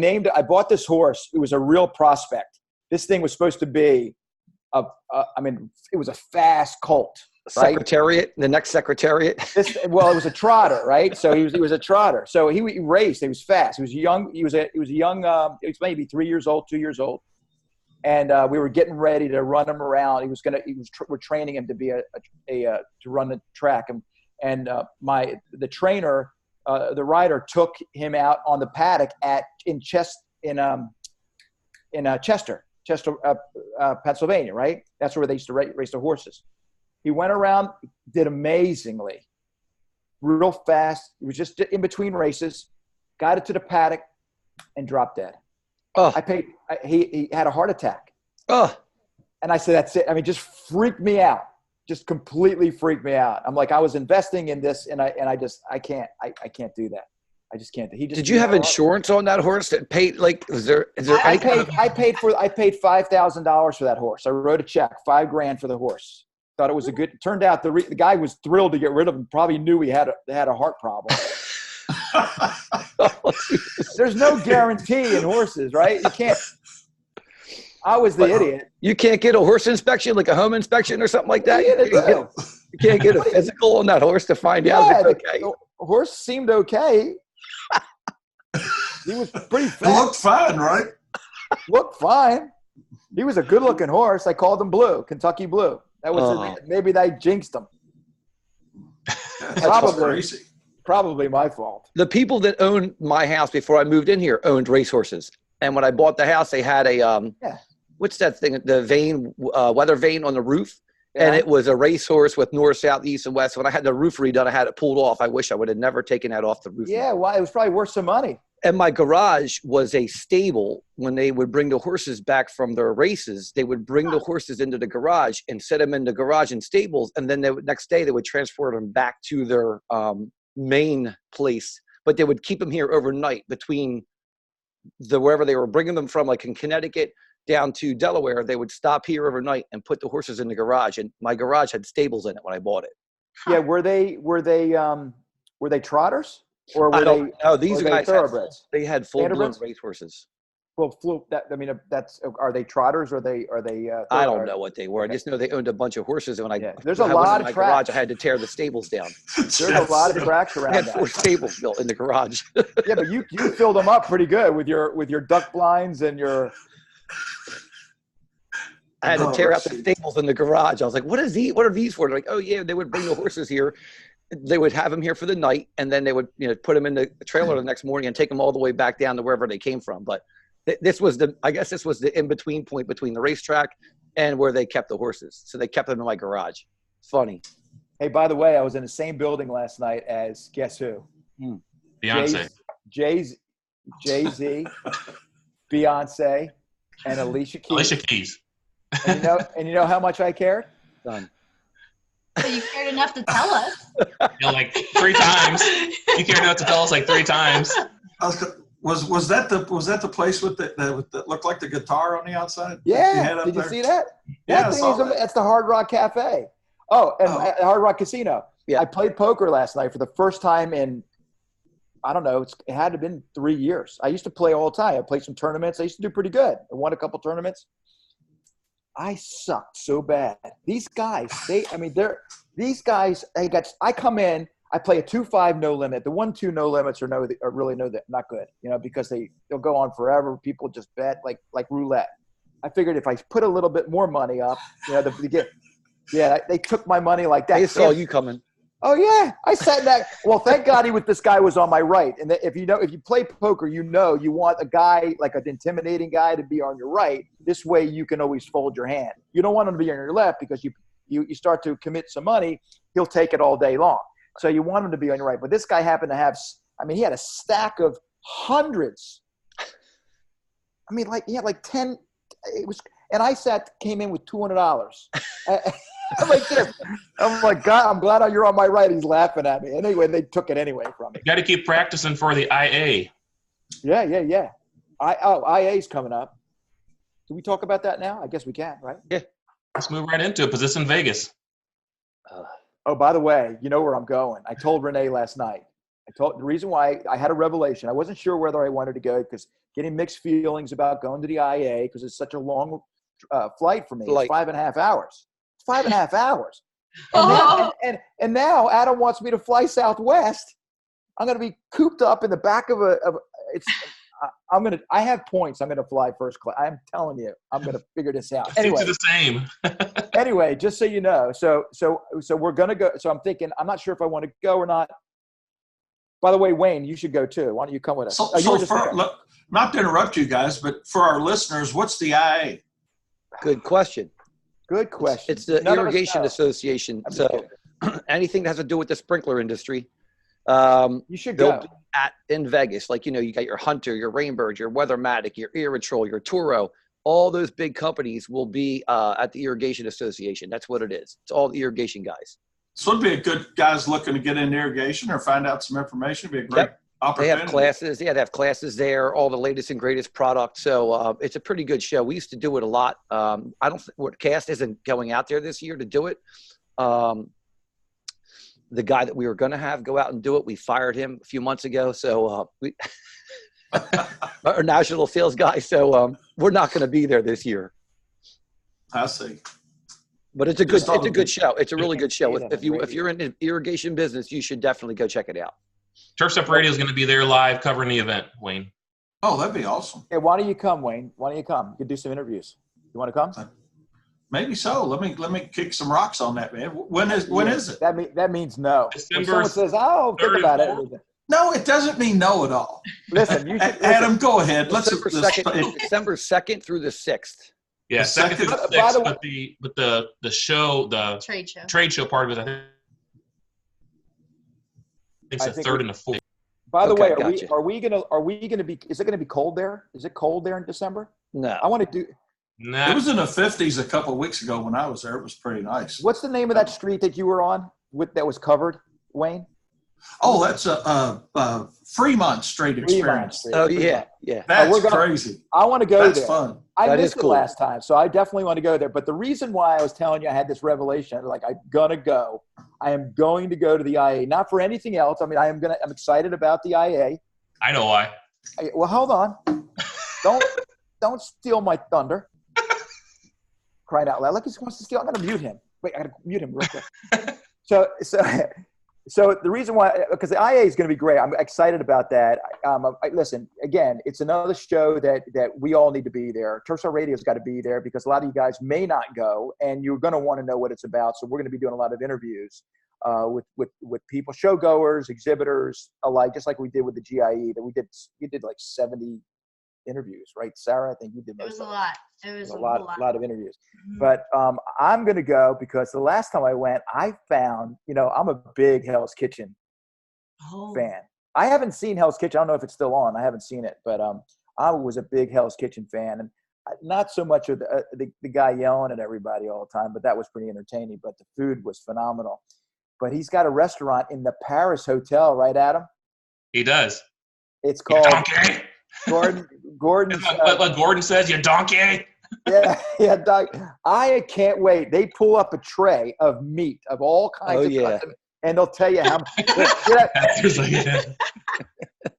bought this horse. It was a real prospect. This thing was supposed to be it was a fast colt. Right? Secretariat, the next secretariat. It was a trotter, right? So he was a trotter. So he raced. He was fast. He was young. He was maybe 3 years old, 2 years old, and we were getting ready to run him around. We're training him to be to run the track, and the trainer, the rider took him out on the paddock in Chester, Pennsylvania, right? That's where they used to race the horses. He went around, did amazingly, real fast. He was just in between races, got it to the paddock, and dropped dead. Oh. He had a heart attack. Oh. And I said, that's it. I mean, just freaked me out. just completely freaked me out. I'm like, I was investing in this, and I can't do that. I just can't. Did you have insurance on that horse that paid? Like, is there I paid $5,000 for that horse. I wrote a check, $5,000 for the horse. Thought it was a good. Turned out the guy was thrilled to get rid of him. Probably knew he had a heart problem. There's no guarantee in horses, right? You can't. I was the idiot. You can't get a horse inspection, like a home inspection or something like that. You can't get a physical on that horse to find out if it's okay. The horse seemed okay. He was pretty fat. It looked fine, right? Looked fine. He was a good-looking horse. I called him Blue, Kentucky Blue. That was maybe they jinxed him. Probably my fault. The people that owned my house before I moved in here owned racehorses, and when I bought the house, they had a what's that thing? The vane, weather vane on the roof. Yeah. And it was a racehorse with north, south, east, and west. When I had the roof redone, I had it pulled off. I wish I would have never taken that off the roof. Yeah, well, it was probably worth some money. And my garage was a stable. When they would bring the horses back from their races, they would bring the horses into the garage and set them in the garage in stables. And then next day, they would transport them back to their main place. But they would keep them here overnight between wherever they were bringing them from, like in Connecticut, down to Delaware. They would stop here overnight and put the horses in the garage, and my garage had stables in it when I bought it. Yeah, were they trotters, or were they? No, these guys thoroughbreds. They had full-blown racehorses. Well, are they trotters, or are they? I don't know what they were. Okay. I just know they owned a bunch of horses, and when there's a lot of my tracks. Garage, I had to tear the stables down. There's a lot of tracks around. I had 4 stables built in the garage. Yeah, but you filled them up pretty good with your duck blinds and your. I had to tear out the stables in the garage. I was like, what are these for? They're like, oh yeah, they would bring the horses here. They would have them here for the night, and then they would, put them in the trailer the next morning and take them all the way back down to wherever they came from. But this was the in-between point between the racetrack and where they kept the horses. So they kept them in my garage. Funny. Hey, by the way, I was in the same building last night as guess who? Beyonce. Jay-Z, Beyonce, and Alicia Keys. Alicia Keys. And you know how much I cared? Done. So you cared enough to tell us. Like 3 times. You cared enough to tell us like 3 times. Was that the place with that looked like the guitar on the outside? Yeah. Did you see that? Yeah, that's the Hard Rock Cafe. Oh, and Hard Rock Casino. Yeah. I played poker last night for the first time in, I don't know, it had to have been 3 years. I used to play all the time. I played some tournaments. I used to do pretty good. I won a couple tournaments. I sucked so bad. These guys, I come in, I play a 2-5 no limit. The 1-2 no limits are really not good, because they'll go on forever. People just bet like roulette. I figured if I put a little bit more money up, they took my money like that. They saw you coming. Oh yeah, I sat in that. Well, thank God this guy was on my right. And if you play poker, you want a guy, like an intimidating guy, to be on your right. This way you can always fold your hand. You don't want him to be on your left, because you start to commit some money, he'll take it all day long. So you want him to be on your right. But this guy happened to have, he had a stack of hundreds. He had like 10. It was, and I came in with $200. I'm like this. I'm like, God, I'm glad you're on my right. He's laughing at me. Anyway, they took it anyway from me. You got to keep practicing for the IA. Yeah. IA's coming up. Can we talk about that now? I guess we can, right? Yeah. Let's move right into it, because it's in Vegas. Oh, by the way, you know where I'm going. I told Renee last night. The reason why I had a revelation. I wasn't sure whether I wanted to go, because getting mixed feelings about going to the IA, because it's such a long flight for me. It's 5.5 hours. 5.5 hours. And now Adam wants me to fly Southwest. I'm going to be cooped up in the back of I have points. I'm going to fly first class. I'm telling you, I'm going to figure this out. Anyway, the same. Anyway, just so you know, so we're going to go. So I'm thinking, I'm not sure if I want to go or not. By the way, Wayne, you should go too. Why don't you come with us? Not to interrupt you guys, but for our listeners, what's the IA? Good question. Good question. It's the Irrigation Association. So anything that has to do with the sprinkler industry, you should go in Vegas. Like, you got your Hunter, your Rainbird, your Weathermatic, your Irritrol, your Toro. all those big companies will be at the Irrigation Association. That's what it is. It's all the irrigation guys. So it'd be a good guys looking to get into irrigation or find out some information. It'd be a great opportunity. They have classes. Yeah, they have classes there, all the latest and greatest products. So it's a pretty good show. We used to do it a lot. I don't think Cast isn't going out there this year to do it. The guy that we were going to have go out and do it, we fired him a few months ago. So we our national sales guy. So we're not going to be there this year. I see. But it's a good show. It's a really good show. If you're in the irrigation business, you should definitely go check it out. Turf's Up Radio is going to be there live covering the event, Wayne. Oh, that'd be awesome. Hey, why don't you come, Wayne? Why don't you come? You could do some interviews. You want to come? Maybe so. Let me kick some rocks on that, man. When is it? That means no. December When someone says, "Oh, think about it." No, it doesn't mean no at all. Listen, you should, Adam, go ahead. December 2nd through the 6th. Yeah, second through the 6th, but the show, the trade show part of it, I think it's the 3rd and the 4th. By the way, are we gonna be? Is it gonna be cold there? Is it cold there in December? No. I want to do. It was in the 50s a couple of weeks ago when I was there. It was pretty nice. What's the name of that street that you were on that was covered, Wayne? Oh, that's a Fremont Street experience. Street. Oh, yeah. That's crazy. I want to go there. That's fun. I missed it last time, so I definitely want to go there. But the reason why I was telling you I had this revelation, like I'm gonna go. I am going to go to the IA, not for anything else. I mean, I'm excited about the IA. I know why. Well, hold on. Don't steal my thunder. Crying out loud. Look, he wants to steal. I'm going to mute him. Wait, I got to mute him real quick. So the reason why, because the IA is going to be great. I'm excited about that. Listen, again, it's another show that we all need to be there. Turf's Up Radio's got to be there because a lot of you guys may not go, and you're going to want to know what it's about. So we're going to be doing a lot of interviews with people, show goers, exhibitors alike, just like we did with the GIE. That we did like 70 interviews, right, Sarah? I think you did most. It was a lot. It was a lot of interviews. Mm-hmm. But I'm going to go because the last time I went, I found, I'm a big Hell's Kitchen fan. I haven't seen Hell's Kitchen. I don't know if it's still on. I haven't seen it, but I was a big Hell's Kitchen fan, and not so much of the guy yelling at everybody all the time, but that was pretty entertaining. But the food was phenomenal. But he's got a restaurant in the Paris Hotel, right, Adam? He does. It's called Gordon. What Gordon says, you donkey. Yeah, Doug. I can't wait. They pull up a tray of meat of all kinds of cuts, and they'll tell you how much.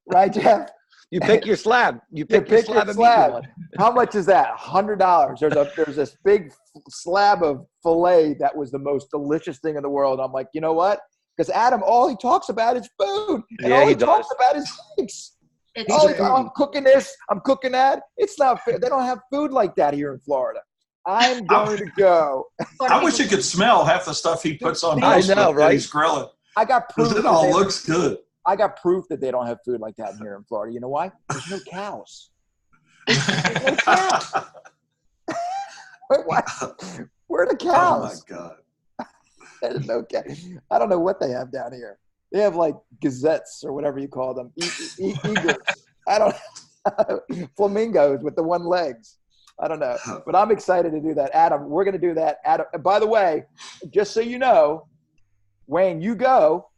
Right, Jeff? You pick your slab. You pick your slab. How much is that? $100. There's this big slab of filet that was the most delicious thing in the world. I'm like, you know what? Because Adam, all he talks about is food, and all he talks about is things. I'm cooking this. I'm cooking that. It's not fair. They don't have food like that here in Florida. I'm going to go. I wish you could smell half the stuff he puts on. I know, right? He's grilling. I got proof. It all looks good. I got proof that they don't have food like that here in Florida. You know why? There's no cows. There's no cows. Where are the cows? Oh my God. There's no cows. I don't know what they have down here. They have like gazettes or whatever you call them. Eagles. I don't know. Flamingos with the one legs. I don't know. But I'm excited to do that. Adam, we're going to do that. Adam, and by the way, just so you know, Wayne, you go.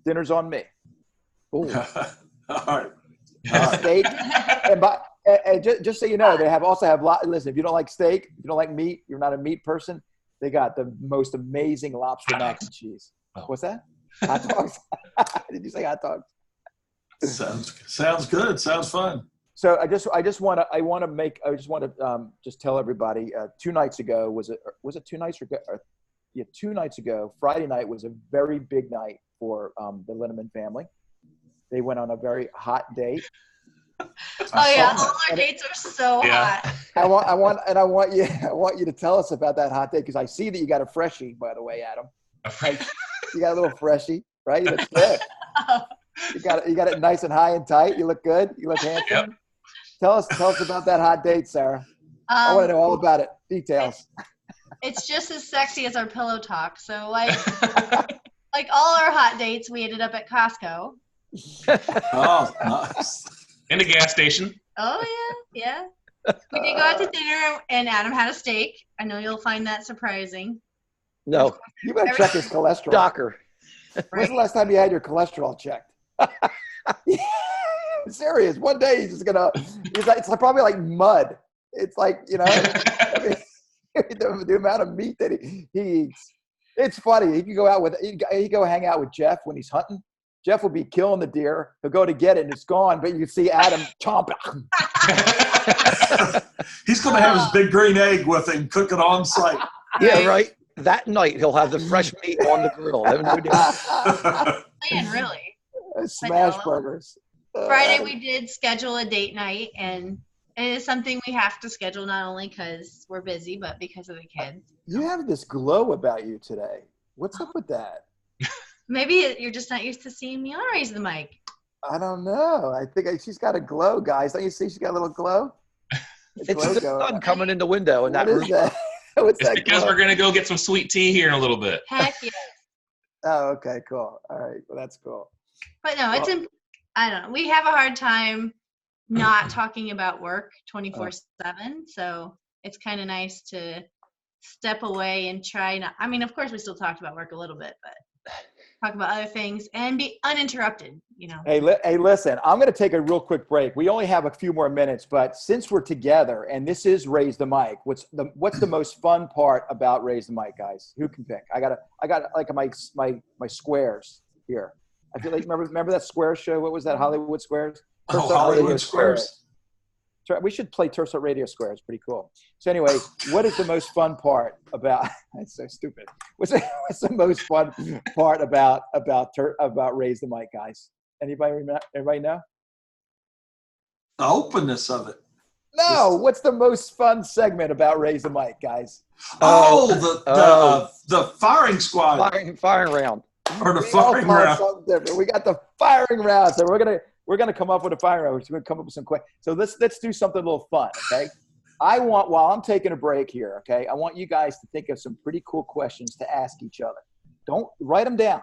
Dinner's on me. All right. Steak. And just so you know, they also have listen, if you don't like steak, if you don't like meat, you're not a meat person, they got the most amazing lobster mac and cheese. Oh. What's that? Hot dogs. Did you say hot dogs? Sounds good. Sounds fun. So I just want to just tell everybody. 2 nights ago was it 2 nights ago? 2 nights ago, Friday night was a very big night for the Linneman family. They went on a very hot date. Oh yeah, all our dates are so hot. I want you to tell us about that hot date because I see that you got a freshie, by the way, Adam. You got a little freshie, right? You look good. You got it nice and high and tight. You look good. You look handsome. Yep. Tell us about that hot date, Sarah. I want to know all about it. Details. It's just as sexy as our pillow talk. So like all our hot dates, we ended up at Costco. Oh, nice. In the gas station. Oh yeah. We did go out to dinner, and Adam had a steak. I know you'll find that surprising. No. You better check his cholesterol. Docker. When's the last time you had your cholesterol checked? Serious. One day he's like, it's like probably like mud. It's like, I mean, the amount of meat that he eats. It's funny. He can go out he go hang out with Jeff when he's hunting. Jeff will be killing the deer. He'll go to get it and it's gone, but you see Adam chomping. He's going to have his big green egg with him, cook it on site. Yeah, right. That night he'll have the fresh meat on the grill. Man, really. Smash burgers. Friday we did schedule a date night, and it is something we have to schedule not only because we're busy, but because of the kids. You have this glow about you today. What's up with that? Maybe you're just not used to seeing me on Raise the Mic. I don't know. I think she's got a glow, guys. Don't you see she's got a little glow? It's the sun coming in the window in that room. What's it's that because glow? we're going to go get some sweet tea here in a little bit. Heck yes. Oh, okay, cool. All right, well, that's cool. But no, I don't know. We have a hard time not talking about work 24/7. So it's kind of nice to step away and try not. I mean, of course, we still talked about work a little bit, but talk about other things and be uninterrupted. Hey, listen, I'm going to take a real quick break. We only have a few more minutes, but since we're together and this is Raise the Mic, what's the most fun part about Raise the Mic, guys? Who can pick? I got like my squares here. I feel like remember that Square show? What was that? Hollywood Squares? Hollywood Squares. We should play Turfs Up Radio Squares. Pretty cool. So anyway, what is the most fun part about? That's so stupid. What's the most fun part about Raise the Mic, guys? Everybody know? The openness of it. No. What's the most fun segment about Raise the Mic, guys? The firing squad. Firing round. Or the firing round. We got the firing round. So we're gonna come up with a firing round. We're gonna come up with some questions. So let's do something a little fun, okay? While I'm taking a break here, okay, I want you guys to think of some pretty cool questions to ask each other. Don't write them down.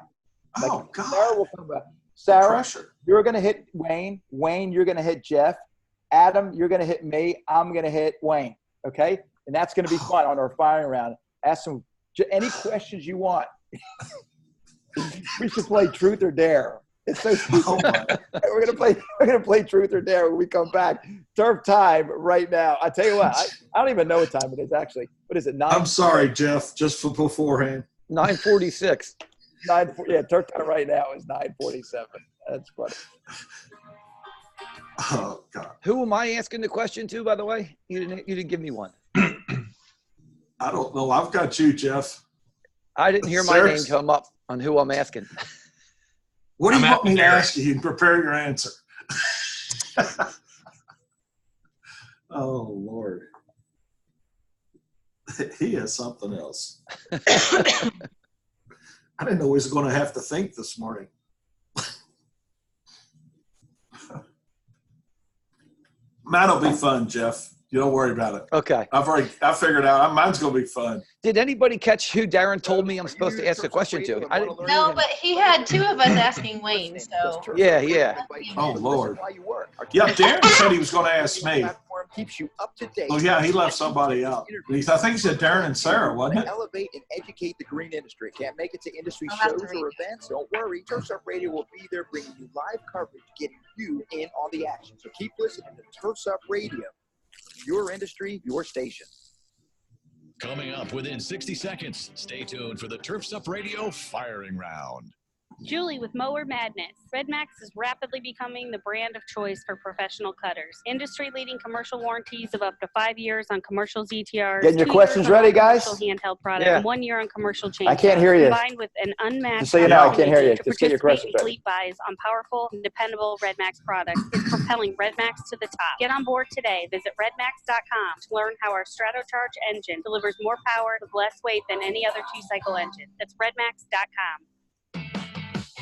God. Sarah will come back. Sarah, you're gonna hit Wayne. Wayne, you're gonna hit Jeff. Adam, you're gonna hit me. I'm gonna hit Wayne. Okay, and that's gonna be fun on our firing round. Ask any questions you want. We should play Truth or Dare. It's so stupid. We're gonna play Truth or Dare when we come back. Turf time right now. I tell you what, I don't even know what time it is actually. What is it? I'm sorry, Jeff. Just for beforehand. 9:46. Yeah, turf time right now is 9:47. That's funny. Oh God. Who am I asking the question to? By the way, you didn't give me one. I don't know. I've got you, Jeff. I didn't hear my name come up on who I'm asking. What do you want me to ask you? You can prepare your answer. Oh, Lord. He has something else. I didn't know he was going to have to think this morning. Mine'll be fun, Jeff. You don't worry about it. Okay. I figured out. Mine's going to be fun. Did anybody catch who Darren told me I'm supposed to ask a question to? No, but he had two of us asking Wayne, so. Yeah. Oh, Lord. Yeah, Darren said he was going to ask me. Keeps you up to date. Oh, yeah, he left somebody out. I think he said Darren and Sarah, wasn't it? Elevate and educate the green industry. Can't make it to industry shows or events? Don't worry. Turfs Up Radio will be there bringing you live coverage, getting you in on the action. So keep listening to Turfs Up Radio. Your industry, your station. Coming up within 60 seconds, stay tuned for the Turfs Up Radio firing round. Julie with Mower Madness. RedMax is rapidly becoming the brand of choice for professional cutters. Industry-leading commercial warranties of up to 5 years on commercial ZTRs. Getting your questions ready, guys? Handheld products, and 1 year on commercial chains. I can't hear you. Combined with an unmatched. Just so you know, I can't hear you. Just get your questions ready. Fleet buys on powerful and dependable RedMax products is propelling RedMax to the top. Get on board today. Visit redmax.com to learn how our Stratocharge engine delivers more power with less weight than any other 2-cycle engine. That's redmax.com.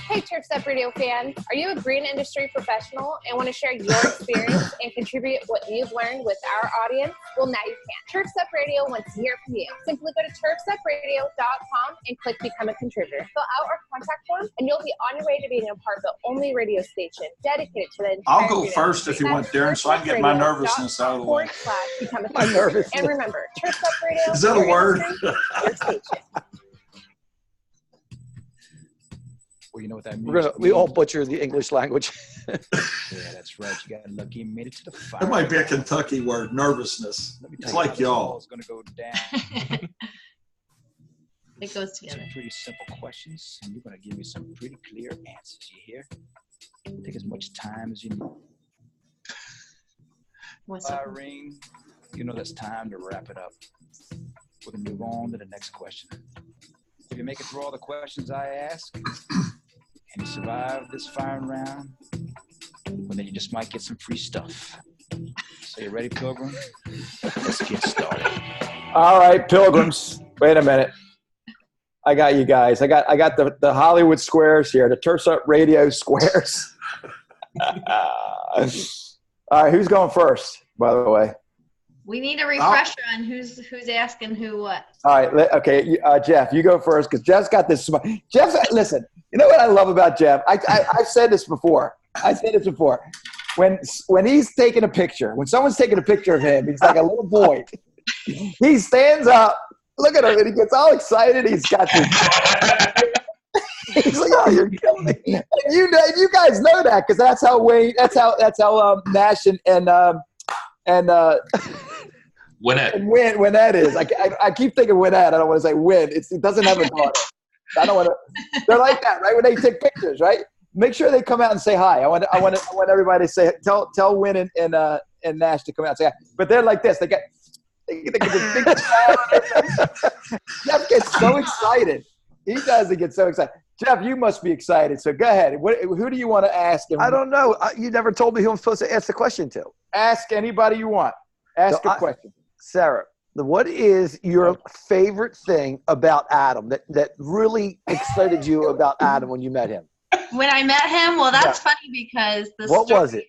Hey, Turf's Up Radio fan. Are you a green industry professional and want to share your experience and contribute what you've learned with our audience? Well, now you can. Turf's Up Radio wants to hear from you. Simply go to turfsupradio.com and click Become a Contributor. Fill out our contact form, and you'll be on your way to being a part of the only radio station dedicated to the entire I'll go first if you want, Darren, so I can get my nervousness out of the way. Become a Contributor. And remember, Turf's Up Radio is that a word? Your station. Well, you know what that means. We all butcher the English language. Yeah, that's right. You got lucky and made it to the fire. That might be a Kentucky word, nervousness. It's like y'all. It's going to go down. It goes together. Some pretty simple questions, and you're going to give me some pretty clear answers. You hear? Take as much time as you need. What's up? Irene, you know that's time to wrap it up. We're going to move on to the next question. If you make it through all the questions I ask, and you survive this firing round, well, then you just might get some free stuff. So you ready, Pilgrim? Let's get started. All right, Pilgrims. Wait a minute. I got you guys. I got the Hollywood squares here, the Turfs Up Radio squares. All right, who's going first, by the way? We need a refresher on who's asking who what. All right, okay, Jeff, you go first because Jeff's got this. Jeff, listen, you know what I love about Jeff? I've said this before. When he's taking a picture, when someone's taking a picture of him, he's like a little boy. He stands up, look at him, and he gets all excited. He's got this. He's like, "Oh, you're killing me!" And you guys know that because that's how Wayne, that's how Nash and Winnette is. I keep thinking Winnette. I don't want to say Win. It doesn't have a daughter. I don't want to. They're like that, right? When they take pictures, right? Make sure they come out and say hi. I want everybody to say tell Win and Nash to come out and say hi. But they're like this. They get this big smile on their face. Jeff gets so excited. He doesn't get so excited. Jeff, you must be excited. So go ahead. Who do you want to ask? I don't know. You never told me who I'm supposed to ask the question to. Ask anybody you want. Ask a question. Sarah, what is your favorite thing about Adam that really excited you about Adam when you met him? When I met him, well, that's funny because was it?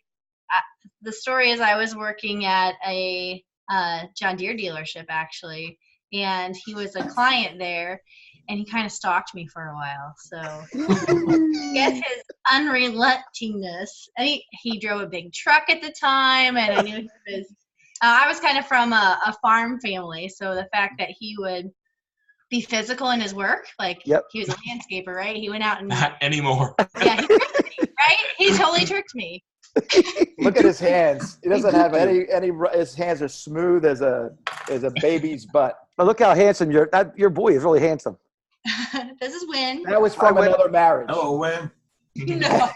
The story is I was working at a John Deere dealership, actually, and he was a client there, and he kind of stalked me for a while. So get his unrelentingness. And he drove a big truck at the time, and I knew he was I was kind of from a farm family, so the fact that he would be physical in his work, like he was a landscaper, right? He went out and not anymore. Yeah, he tricked me, right? He totally tricked me. Look at his hands. He doesn't have any. His hands are smooth as a baby's butt. But look how handsome your boy is. Really handsome. This is Win. That was from another marriage. Hello, Win. No.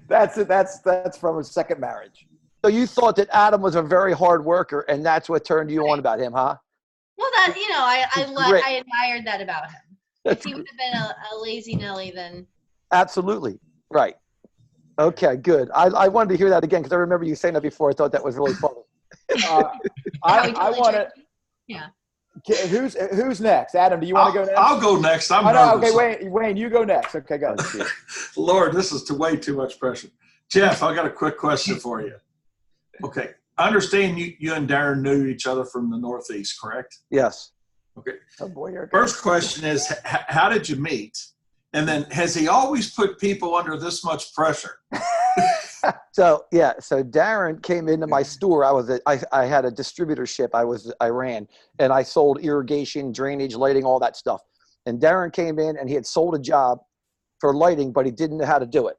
That's from a second marriage. So you thought that Adam was a very hard worker, and that's what turned you on about him, huh? Well, I admired that about him. If he would have been a lazy Nelly, then absolutely right. Okay, good. I wanted to hear that again because I remember you saying that before. I thought that was really funny. I want to. Yeah. Who's next? Adam, do you want to go next? I'll go next. I'm nervous. Okay, Wayne, you go next. Okay, go. Lord, this is way too much pressure. Jeff, I got a quick question for you. Okay. I understand you and Darren knew each other from the Northeast, correct? Yes. Okay. Oh boy, first question is, how did you meet? And then, has he always put people under this much pressure? So Darren came into my store. I had a distributorship I ran, and I sold irrigation, drainage, lighting, all that stuff. And Darren came in, and he had sold a job for lighting, but he didn't know how to do it.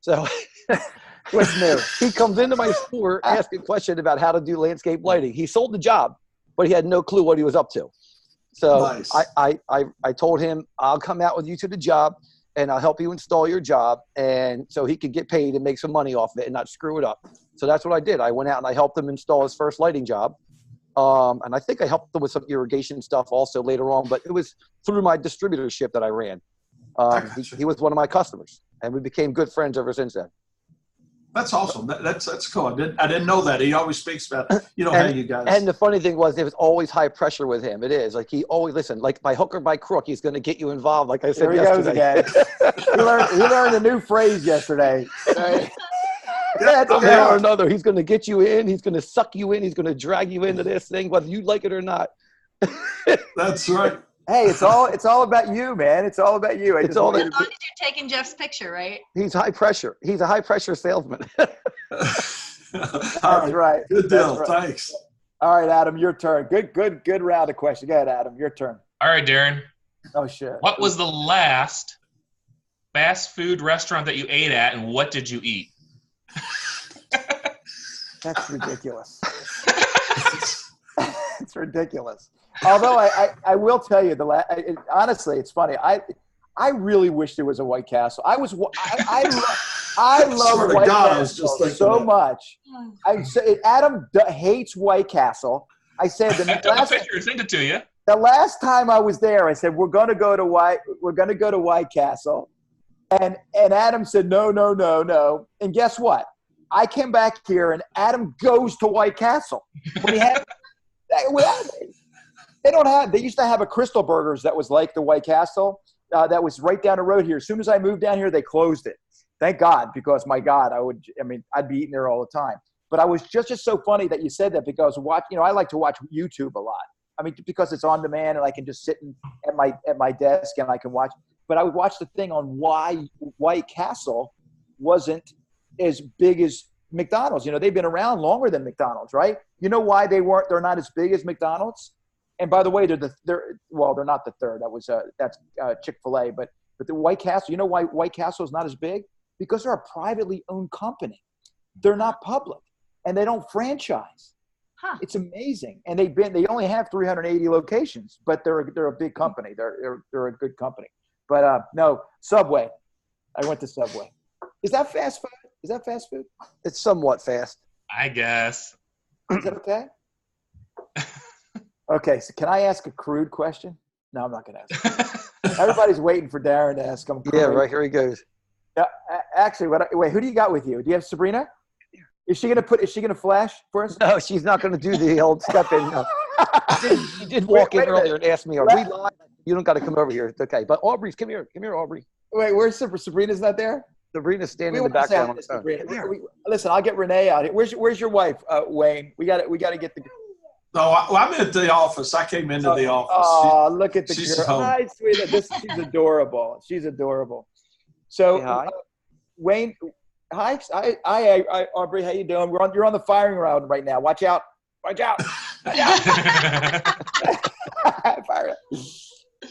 So was new. He comes into my store asking a question about how to do landscape lighting. He sold the job, but he had no clue what he was up to. So nice. I told him, I'll come out with you to the job and I'll help you install your job, and so he could get paid and make some money off of it and not screw it up. So that's what I did. I went out and I helped him install his first lighting job. And I think I helped him with some irrigation stuff also later on, but it was through my distributorship that I ran. He was one of my customers, and we became good friends ever since then. That's awesome. That's cool. I didn't know that. He always speaks about, how you guys. And the funny thing was, it was always high pressure with him. It is like he always listen. Like by hook or by crook, he's going to get you involved. Like I said yesterday. He learned a new phrase yesterday. Somehow or another, he's going to get you in. He's going to suck you in. He's going to drag you into this thing, whether you like it or not. That's right. Hey, it's all about you, man. It's all about you. As long as you're taking Jeff's picture, right? He's high pressure. He's a high pressure salesman. That's right. Good deal. Right. Thanks. All right, Adam, your turn. Good round of questions. Go ahead, Adam. Your turn. All right, Darren. Oh shit. What was the last fast food restaurant that you ate at, and what did you eat? That's ridiculous. It's ridiculous. Although I will tell you honestly, it's funny. I really wish there was a White Castle. I love White Castle so much. Adam hates White Castle. I said I took a picture and sent it to you. The last time I was there, I said we're going to go to White Castle, and Adam said no. And guess what? I came back here and Adam goes to White Castle. They used to have a Crystal Burgers that was like the White Castle that was right down the road here. As soon as I moved down here, they closed it. Thank God, because my God, I'd be eating there all the time. But I was just so funny that you said that because I like to watch YouTube a lot. I mean, because it's on demand and I can just sit at my desk and I can watch. But I would watch the thing on why White Castle wasn't as big as McDonald's. They've been around longer than McDonald's, right? You know why they're not as big as McDonald's? And by the way, they're not the third. That's Chick-fil-A. But the White Castle, you know why White Castle is not as big? Because they're a privately owned company. They're not public, and they don't franchise. Huh. It's amazing. And they only have 380 locations, but they're a big company. They're a good company. But no, Subway. I went to Subway. Is that fast food? Is that fast food? It's somewhat fast. I guess. Is that okay? Okay, so can I ask a crude question? No, I'm not going to ask. Everybody's waiting for Darren to ask him. Yeah, right, here he goes. Actually, wait, who do you got with you? Do you have Sabrina? Is she gonna flash for us? No, she's not going to do the old step in. No. She did walk in earlier and ask me, are we live? You don't got to come over here. It's okay. But Aubrey's, come here, Aubrey. Wait, where's Sabrina's not there? Sabrina's standing in the background on the phone. Listen, I'll get Renee out here. Where's your wife, Wayne? We got to get the. No, I'm at the office. I came into the office. Oh, look at the she's girl. home. Hi, sweetheart. She's adorable. She's adorable. So, Wayne, hi, Aubrey. How you doing? You're on the firing round right now. Watch out.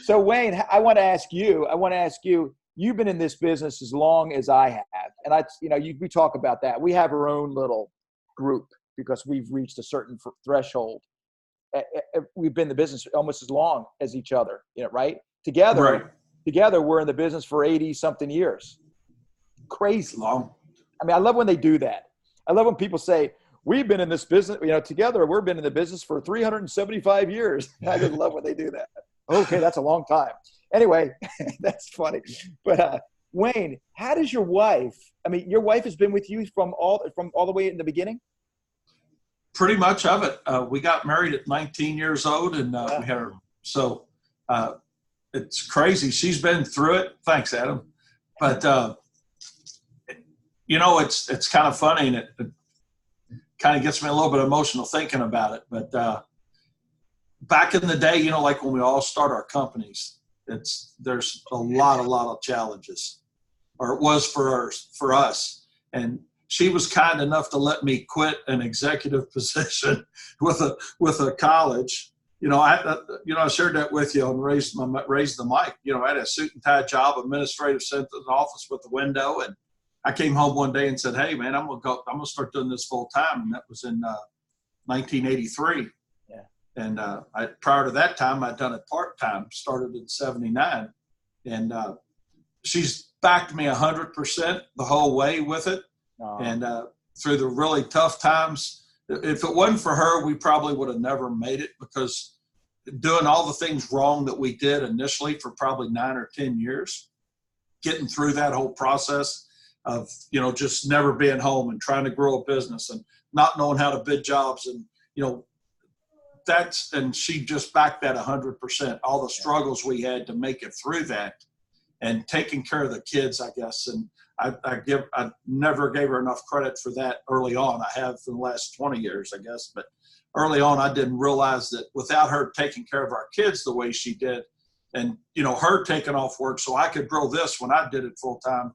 So, Wayne, I want to ask you. You've been in this business as long as I have, and we talk about that. We have our own little group because we've reached a certain threshold. We've been in the business almost as long as each other, right? Together, we're in the business for 80-something years. Crazy. Long. I mean, I love when they do that. I love when people say, we've been in this business, together we've been in the business for 375 years. I just love when they do that. Okay, that's a long time. Anyway, that's funny. But Wayne, how does your wife, your wife has been with you from all the way in the beginning? Pretty much of it. We got married at 19 years old, and we had her. So it's crazy. She's been through it. Thanks, Adam. But it's kind of funny, and it kind of gets me a little bit emotional thinking about it. But back in the day, like when we all start our companies, there's a lot of challenges, or it was for us, and she was kind enough to let me quit an executive position with a college. I shared that with you and raised the mic. I had a suit and tie job, administrative assistant in the office with the window, and I came home one day and said, "Hey, man, I'm gonna start doing this full time." And that was in 1983. Yeah. And prior to that time, I'd done it part time. Started in '79, and she's backed me 100% the whole way with it. And through the really tough times, if it wasn't for her, we probably would have never made it, because doing all the things wrong that we did initially for probably 9 or 10 years, getting through that whole process, of, you know, just never being home and trying to grow a business and not knowing how to bid jobs. And, you know, and she just backed that 100%, all the struggles we had to make it through that and taking care of the kids, I guess. And I never gave her enough credit for that early on. I have for the last 20 years, I guess, but early on, I didn't realize that without her taking care of our kids the way she did, and, you know, her taking off work so I could grow this when I did it full time,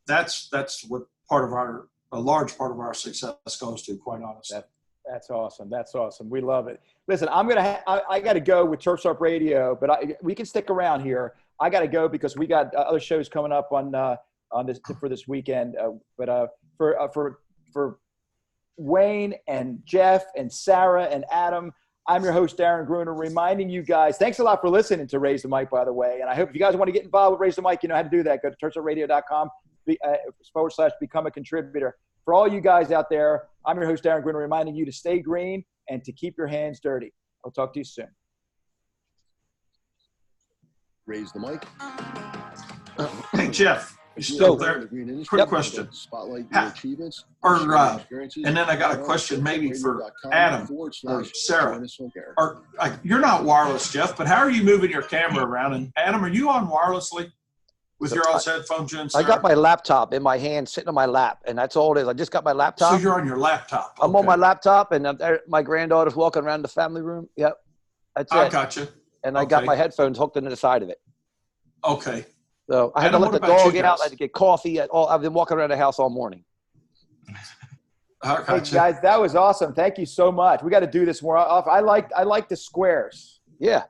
that's what a large part of our success goes to, quite honestly. That's awesome. That's awesome. We love it. Listen, I got to go with Turfs Up Radio, but we can stick around here. I got to go because we got other shows coming up on this for this weekend. But for Wayne and Jeff and Sarah and Adam, I'm your host, Darren Gruner, reminding you guys, thanks a lot for listening to Raise the Mic, by the way. And I hope if you guys want to get involved with Raise the Mic, you know how to do that. Go to turfsupradio.com/become a contributor. For all you guys out there, I'm your host, Darren Gruner, reminding you to stay green and to keep your hands dirty. I'll talk to you soon. Raise the Mic. Hey, Jeff, you still there? Quick question. Spotlight your achievements. And then I got a question maybe for Adam or Sarah. You're not wireless, Jeff, but how are you moving your camera around? And Adam, are you on wirelessly with your all's headphones in? I got my laptop in my hand sitting on my lap, and that's all it is. I just got my laptop. So you're on your laptop. I'm on my laptop, and my granddaughter's walking around the family room. Yep. That's it. I got you. And I got my headphones hooked into the side of it. Okay. So I had to let the dog out. I had to get coffee. I've been walking around the house all morning. Hey guys, that was awesome. Thank you so much. We got to do this more often. I like the squares. Yeah.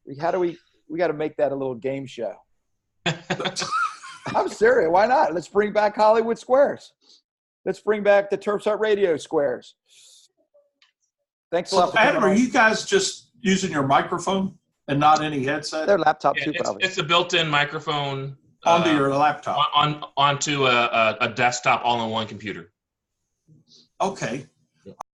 We got to make that a little game show. I'm serious. Why not? Let's bring back Hollywood Squares. Let's bring back the Turfs Up Radio Squares. Thanks a lot. So, Adam, are you guys just using your microphone and not any headset? Their laptop too, probably. It's a built-in microphone onto your laptop, onto a desktop all-in-one computer. Okay.